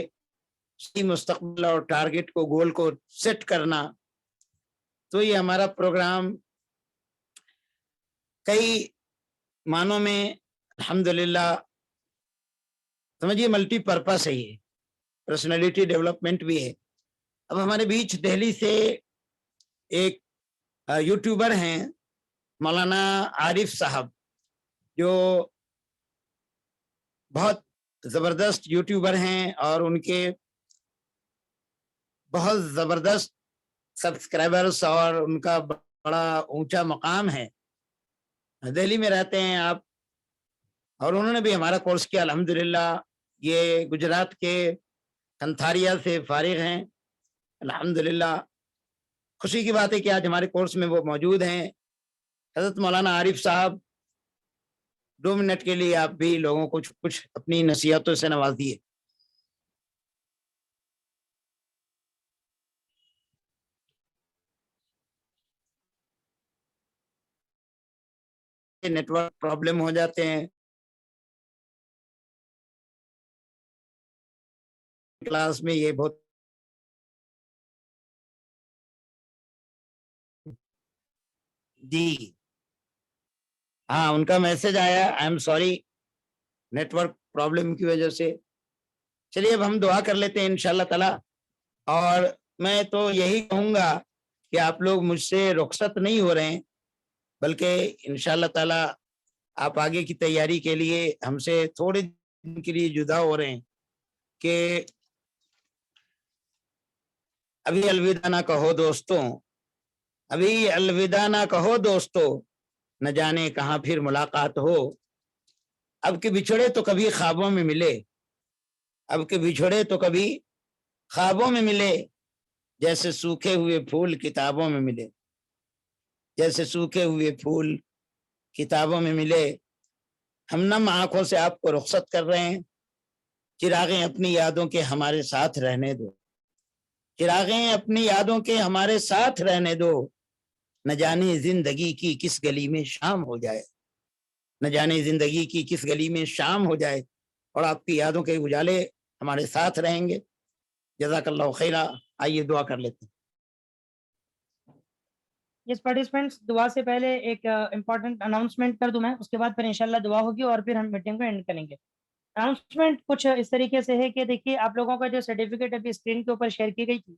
सही मुस्तकबिल और टारगेट को, गोल को सेट करना, तो ये हमारा प्रोग्राम कई मानों में अल्हम्दुलिल्लाह समझिए मल्टीपर्पस है, ये पर्सनैलिटी डेवलपमेंट भी है। अब हमारे बीच दिल्ली से एक यूट्यूबर हैं मौलाना आरिफ साहब, जो बहुत ज़बरदस्त यूट्यूबर हैं और उनके बहुत ज़बरदस्त सब्सक्राइबर्स और उनका बड़ा ऊंचा मकाम है। दिल्ली में रहते हैं आप, और उन्होंने भी हमारा कोर्स किया अल्हम्दुलिल्लाह। ये गुजरात के कंथारिया से फारिग हैं अल्हम्दुलिल्लाह। खुशी की बात है कि आज हमारे कोर्स में वो मौजूद हैं। हज़रत मौलाना आरिफ साहब, 2 मिनट के लिए आप भी लोगों को कुछ अपनी नसीहतों से नवाजिए। नेटवर्क प्रॉब्लम हो जाते हैं, क्लास में ये बहुत जी हाँ, उनका मैसेज आया, I am sorry network problem की वजह से। चलिए अब हम दुआ कर लेते हैं इंशाल्लाह ताला। और मैं तो यही कहूँगा कि आप लोग मुझसे रुखसत नहीं हो रहे हैं, बल्कि इंशाल्लाह ताला आप आगे की तैयारी के लिए हमसे थोड़े दिन के लिए जुदा हो रहे हैं कि अभी अलविदा ना कहो दोस्तों, अभी अलविदा ना कहो दोस्तों, न जाने कहाँ फिर मुलाकात हो। अब के बिछड़े तो कभी ख्वाबों में मिले, अब के बिछड़े तो कभी ख्वाबों में मिले, जैसे सूखे हुए फूल किताबों में मिले, जैसे सूखे हुए फूल किताबों में मिले। हम नम आंखों से आपको रुखसत कर रहे हैं। चिरागें अपनी यादों के हमारे साथ रहने दो, चिरागें अपनी यादों के हमारे साथ रहने दो। न जाने जिंदगी की किस गली में शाम हो जाए, न जाने जिंदगी की किस गली में शाम हो जाए, और आपकी यादों के उजाले हमारे साथ रहेंगे। जज़ाकल्लाहु खैरा। आइए दुआ कर लेते हैं। यस पार्टिसिपेंट्स, दुआ से पहले एक इम्पोर्टेंट अनाउंसमेंट कर दूं मैं, उसके बाद फिर इंशाल्लाह दुआ होगी और फिर हम मीटिंग को एंड करेंगे। अनाउंसमेंट कुछ इस तरीके से है कि देखिए आप लोगों का जो सर्टिफिकेट अभी स्क्रीन के ऊपर शेयर की गई थी,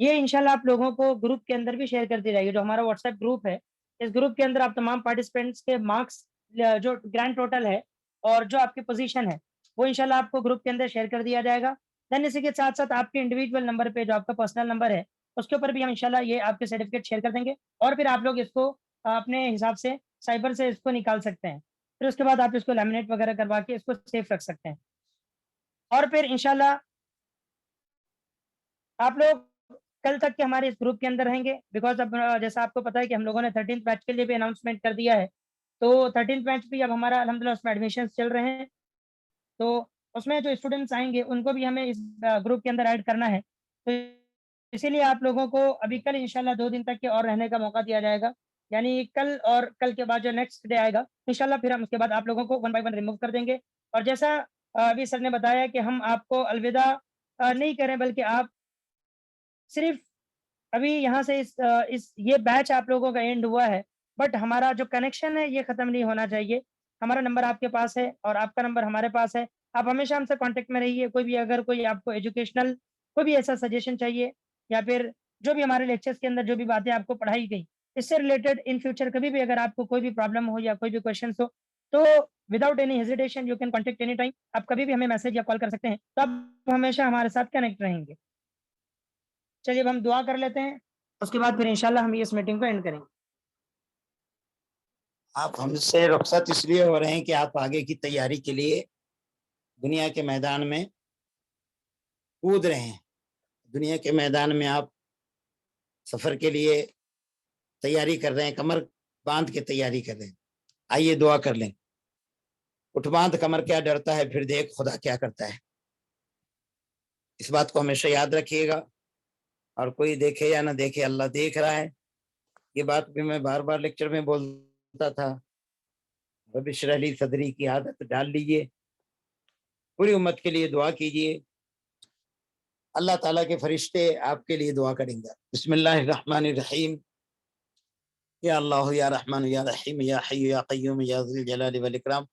ये इंशाल्लाह आप लोगों को ग्रुप के अंदर भी शेयर कर दी जाएगी। जो हमारा व्हाट्सएप ग्रुप है, इस ग्रुप के अंदर आप तमाम पार्टिसिपेंट्स के मार्क्स, जो ग्रैंड टोटल है और जो आपकी पोजीशन है, वो इंशाल्लाह आपको ग्रुप के अंदर शेयर कर दिया जाएगा। देन इसी के साथ साथ आपके इंडिविजुअल नंबर पे, जो आपका पर्सनल नंबर है, उसके ऊपर भी हम इंशाल्लाह ये आपके सर्टिफिकेट शेयर कर देंगे और फिर आप लोग इसको अपने हिसाब से साइबर से इसको निकाल सकते हैं। फिर उसके बाद आप इसको लैमिनेट वगैरह करवा के इसको सेफ रख सकते हैं और फिर इंशाल्लाह आप लोग कल तक के हमारे इस ग्रुप के अंदर रहेंगे, बिकॉज अब जैसा आपको पता है कि हम लोगों ने 13th बैच के लिए भी अनाउंसमेंट कर दिया है, तो 13th बैच भी अब हमारा अल्हम्दुलिल्लाह उसमें एडमिशन चल रहे हैं, तो उसमें जो स्टूडेंट्स आएंगे उनको भी हमें इस ग्रुप के अंदर ऐड करना है, तो इसीलिए आप लोगों को अभी कल इंशाल्लाह 2 दिन तक के और रहने का मौका दिया जाएगा, यानी कल और कल के बाद जो नेक्स्ट डे आएगा इंशाल्लाह फिर हम उसके बाद आप लोगों को 1 बाय 1 रिमूव कर देंगे। और जैसा अभी सर ने बताया कि हम आपको अलविदा नहीं करें, बल्कि आप सिर्फ अभी यहाँ से इस ये बैच आप लोगों का एंड हुआ है, बट हमारा जो कनेक्शन है ये खत्म नहीं होना चाहिए। हमारा नंबर आपके पास है और आपका नंबर हमारे पास है, आप हमेशा हमसे कांटेक्ट में रहिए। कोई भी अगर कोई आपको एजुकेशनल कोई भी ऐसा सजेशन चाहिए, या फिर जो भी हमारे लेक्चर्स के अंदर जो भी बातें आपको पढ़ाई गई, इससे रिलेटेड इन फ्यूचर कभी भी अगर आपको कोई भी प्रॉब्लम हो या कोई भी क्वेश्चन हो, तो without any hesitation you can contact any time. आप कभी भी हमें मैसेज या कॉल कर सकते हैं, तो आप हमेशा हमारे साथ कनेक्ट रहेंगे। चलिए अब हम दुआ कर लेते हैं, उसके बाद फिर इंशाल्लाह हम इस मीटिंग को एंड करेंगे। आप हमसे रुखसत इसलिए हो रहे हैं कि आप आगे की तैयारी के लिए दुनिया के मैदान में कूद रहे हैं। दुनिया के मैदान में आप सफर के लिए तैयारी कर रहे हैं, कमर बांध के तैयारी कर रहे हैं। आइए दुआ कर लें। उठ बांध कमर क्या डरता है, फिर देख खुदा क्या करता है। इस बात को हमेशा याद रखिएगा, और कोई देखे या ना देखे अल्लाह देख रहा है। ये बात भी मैं बार बार लेक्चर में बोलता था, रब इश्रह ली सदरी की आदत डाल लीजिए। पूरी उम्मत के लिए दुआ कीजिए, अल्लाह ताला के फरिश्ते आपके लिए दुआ करेंगे। बिस्मिल्लाहिर्रहमानिर्रहीम। या अल्लाह या रहमान या रहीम या हय्यु या क़य्यूम या ज़ुल जलाली वल इकराम।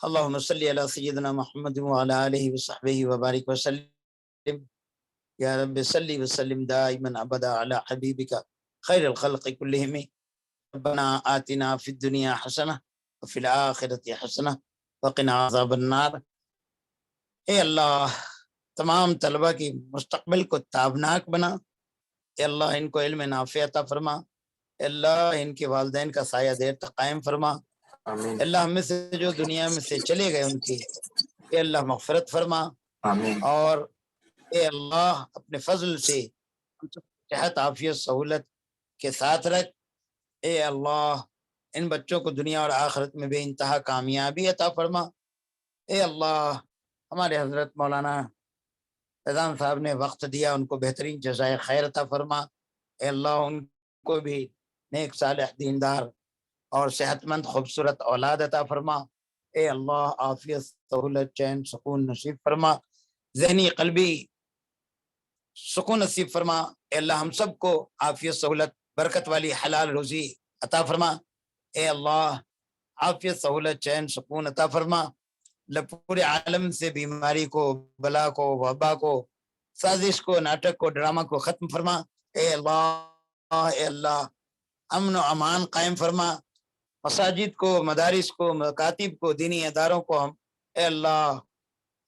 अल्लाहुम्मा सल्लि अला सय्यिदिना मुहम्मद व अला आलिहि व सहबिहि व बारिक व सल्लिम। या रब्बि सल्लि व सल्लिम दाइमन अबदा अला हबीबिका खैरिल खल्क़ि कुल्लिहिम। रब्बना आतिना फिद दुनिया हसनह व फिल आखिरति हसनह व क़िना अज़ाबन नार। ए अल्लाह, तमाम तलबा की मुस्तक़बिल को ताबनाक बना। ए अल्लाह, इनको इल्म नाफ़िअ अता फरमा। ए अल्लाह, इनके वालिदैन का साया देर तक कायम फरमा। आमीन अल्लाह, हमें से जो दुनिया में से चले गए उनकी ए अल्लाह मग़फ़िरत फरमा। आमीन और ए अल्लाह, अपने फजल से सेहत आफियत सहूलत के साथ रख। ए अल्लाह, इन बच्चों को दुनिया और आखिरत में बेइंतहा कामयाबी अता फरमा। ए अल्लाह, हमारे हजरत मौलाना फैज़ान साहब ने वक्त दिया, उनको बेहतरीन जज़ाए खैर अता फरमा। ए अल्लाह, उनको भी नेक सालिह दीनदार और सेहतमंद खूबसूरत औलाद अता फरमा। ए अल्लाह, आफियत सहूलत चैन सुकून नसीब फरमा, ज़हनी क़ल्बी सुकून नसीब फरमा। ए अल्लाह, हम सबको आफियत सहूलत बरकत वाली हलाल रोज़ी अता फरमा। ए अल्लाह, आफियत सहूलत चैन सुकून अता फरमा। पूरे आलम से बीमारी को, बला को, वबा को, साजिश को, नाटक को, ड्रामा को ख़त्म फरमा। ए अल्लाह, अमन व अमान कायम फरमा। मसाजिद को, मदारिस को, मकातिब को, दीनी अदारों को हम ए अल्लाह,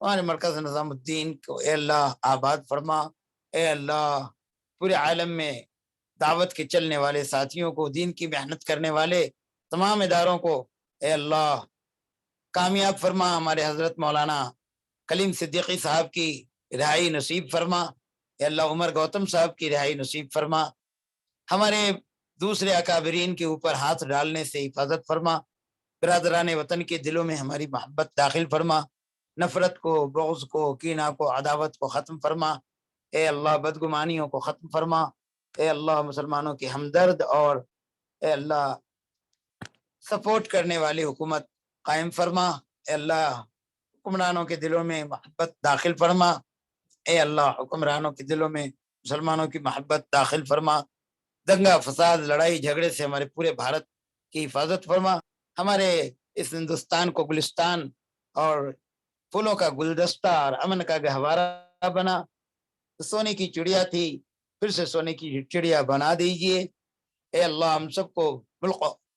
हमारे मरकज़ निज़ामुद्दीन को ए अल्लाह आबाद फरमा। ए अल्लाह, पूरे आलम में दावत के चलने वाले साथियों को, दीन की मेहनत करने वाले तमाम इदारों को ए अल्लाह कामयाब फरमा। हमारे हजरत मौलाना कलीम सिद्दीकी साहब की रिहाई नसीब फरमा। ए अल्लाह, उमर गौतम साहब की रिहाई नसीब फरमा। हमारे दूसरे अकाबरीन के ऊपर हाथ डालने से हिफाजत फरमा। बिरादरान वतन के दिलों में हमारी मोहब्बत दाखिल फरमा। नफरत को, बुग़्ज़ को, कीना को, अदावत को ख़त्म फरमा। ए अल्लाह, बदगुमानियों को ख़त्म फरमा। ए अल्लाह, मुसलमानों की हमदर्द और ए अल्लाह सपोर्ट करने वाली हुकूमत कायम फरमा। ए अल्लाह, हुक्मरानों के दिलों में मोहब्बत दाखिल फरमा। ए अल्लाह, हुक्मरानों के दिलों में मुसलमानों की मोहब्बत दाखिल फरमा। दंगा फसाद लड़ाई झगड़े से हमारे पूरे भारत की हिफाजत फरमा। हमारे इस हिंदुस्तान को गुलिस्तान और फूलों का गुलदस्ता और अमन का गहवारा बना। सोने की चिड़िया थी, फिर से सोने की चिड़िया बना दीजिए। ए अल्लाह, हम सबको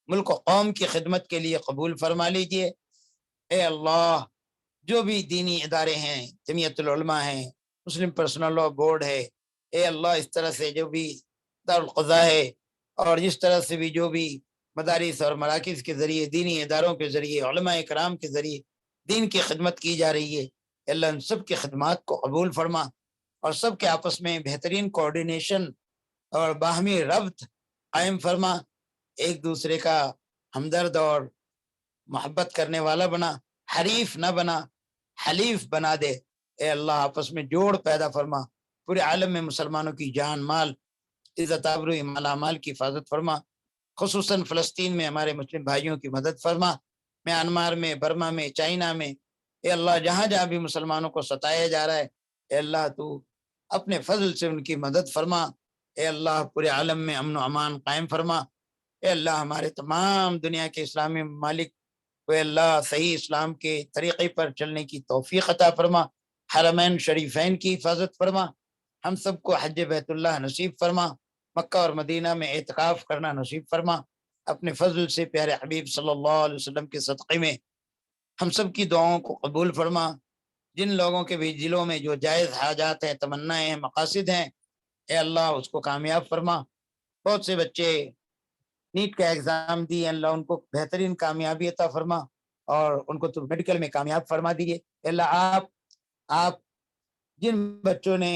मुल्क कौम की खिदमत के लिए कबूल फरमा लीजिए। ए अल्लाह, जो भी दीनी इदारे हैं, जमीयतुल उलमा है, मुस्लिम पर्सनल लॉ बोर्ड है, ए अल्लाह, इस तरह से जो भी दारुल क़ज़ा है और जिस तरह से भी जो भी मदारिस और मराकिज़ के ज़रिए, दीनी इदारों के ज़रिए, उलमा इकराम के ज़रिए दीन की खिदमत की जा रही है, अल्लाह उन सब की खिदमत को कबूल फरमा اور سب کے آپس میں بہترین کوآرڈینیشن اور باہمی ربط قائم فرما، ایک دوسرے کا ہمدرد اور محبت کرنے والا بنا، حریف نہ بنا، حلیف بنا دے۔ اے اللہ آپس میں جوڑ پیدا فرما، پورے عالم میں مسلمانوں کی جان مال عزت آبرو مال اعمال کی حفاظت فرما، خصوصاً فلسطین میں ہمارے مسلم بھائیوں کی مدد فرما، میانمار میں، برما میں، چائنا میں، اے اللہ جہاں جہاں بھی مسلمانوں کو ستایا جا رہا ہے، اے اللہ تو اپنے فضل سے ان کی مدد فرما۔ اے اللہ پورے عالم میں امن و امان قائم فرما۔ اے اللہ ہمارے تمام دنیا کے اسلامی ممالک کو اے اللہ صحیح اسلام کے طریقے پر چلنے کی توفیق عطا فرما، حرمین شریفین کی حفاظت فرما، ہم سب کو حج بیت اللہ نصیب فرما، مکہ اور مدینہ میں اعتکاف کرنا نصیب فرما، اپنے فضل سے پیارے حبیب صلی اللہ علیہ وسلم کے صدقے میں ہم سب کی دعاؤں کو قبول فرما۔ جن لوگوں کے بھی دلوں میں جو جائز حاجات ہیں، تمنائیں ہیں، مقاصد ہیں، اے اللہ اس کو کامیاب فرما۔ بہت سے بچے نیٹ کا ایگزام دیے، اللہ ان کو بہترین کامیابی عطا فرما اور ان کو تو میڈیکل میں کامیاب فرما دیجیے۔ اے اللہ آپ جن بچوں نے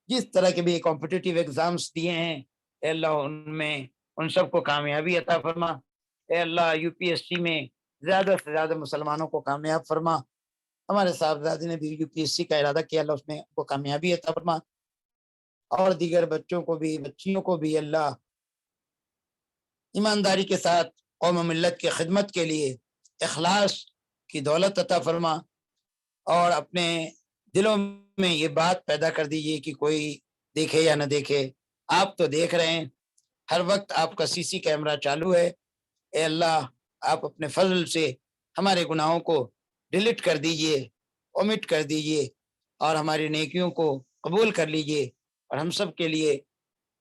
جس طرح کے بھی کمپٹیٹیو ایگزامس دیے ہیں، اے اللہ ان میں ان سب کو کامیابی عطا فرما۔ اے اللہ یو پی ایس سی میں زیادہ سے زیادہ مسلمانوں کو کامیاب فرما۔ ہمارے صاحبزادے نے بھی یو پی ایس سی کا ارادہ کیا، اللہ اس میں کو کامیابی عطا فرما، اور دیگر بچوں کو بھی، بچیوں کو بھی اللہ ایمانداری کے ساتھ قوم و ملت کی خدمت کے لیے اخلاص کی دولت عطا فرما، اور اپنے دلوں میں یہ بات پیدا کر دیجیے کہ کوئی دیکھے یا نہ دیکھے، آپ تو دیکھ رہے ہیں، ہر وقت آپ کا سی سی کیمرہ چالو ہے۔ اے اللہ آپ اپنے فضل سے ہمارے گناہوں کو ڈیلیٹ کر دیجئے، اومٹ کر دیجئے، اور ہماری نیکیوں کو قبول کر لیجئے، اور ہم سب کے لیے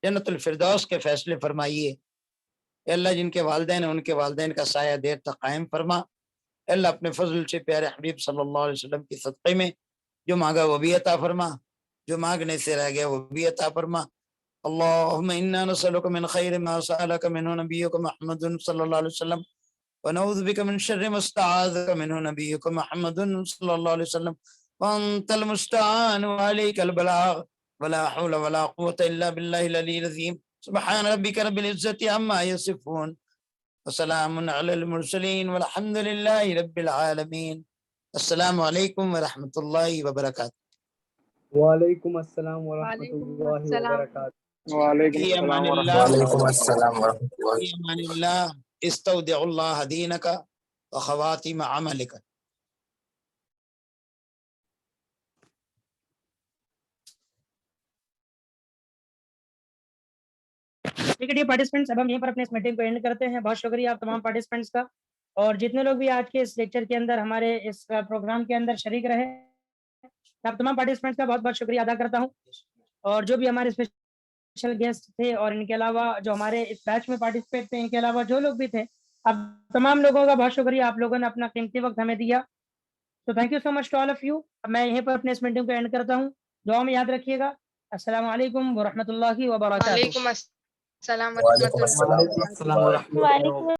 جنت الفردوس کے فیصلے فرمائیے۔ اے اللہ جن کے والدین ہیں ان کے والدین کا سایہ دیر تک قائم فرما۔ اے اللہ اپنے فضل سے پیارے حبیب صلی اللہ علیہ وسلم کی صدقے میں جو مانگا وہ بھی عطا فرما، جو مانگنے سے رہ گیا وہ بھی عطا فرما۔ اللهم إنا نسألك من خير ما سألك منه نبيك محمد صلى الله عليه وسلم، ونعوذ بك من شر ما استعاذك منه نبيك محمد صلى الله عليه وسلم، وأنت المستعان وعليك البلاغ، ولا حول ولا قوة إلا بالله العلي العظيم۔ سبحان ربك رب العزة عما يصفون، وسلام على المرسلين، والحمد لله رب العالمين۔ السلام علیکم ورحمۃ اللہ وبرکاتہ۔ وعلیکم السلام ورحمۃ اللہ وبرکاتہ۔ وعلیکم فی السلام امان ورحمۃ اللہ، وعلیکم السلام ورحمۃ اللہ۔ فی امان اللہ، استودع اللہ دینک وخواتم عملک۔ ٹھیک ہے ڈیئر پارٹیسپینٹس، اب ہم یہیں پر اپنے اس میٹنگ کو اینڈ کرتے ہیں۔ بہت شکریہ آپ تمام پارٹیسپینٹس کا، اور جتنے لوگ بھی آج کے اس لیکچر کے اندر ہمارے اس پروگرام کے اندر شریک رہے، آپ تمام پارٹیسپینٹس کا بہت بہت شکریہ ادا کرتا ہوں، اور جو بھی ہمارے اسپیشل گیسٹ تھے اور ان کے علاوہ جو ہمارے اس بیچ میں پارٹیسپیٹ تھے، ان کے علاوہ جو لوگ بھی تھے، آپ تمام لوگوں کا بہت شکریہ، آپ لوگوں نے اپنا قیمتی وقت ہمیں دیا، تو thank you so much to all of you. میں یہیں پر اپنے اس میٹنگ کو اینڈ کرتا ہوں، دعا میں یاد رکھیے گا۔ السلام علیکم ورحمۃ اللہ وبرکاتہ۔ وعلیکم السلام وعلیکم ورحمۃ السلام اللہ۔ وعلیکم السلام ورحمۃ اللہ۔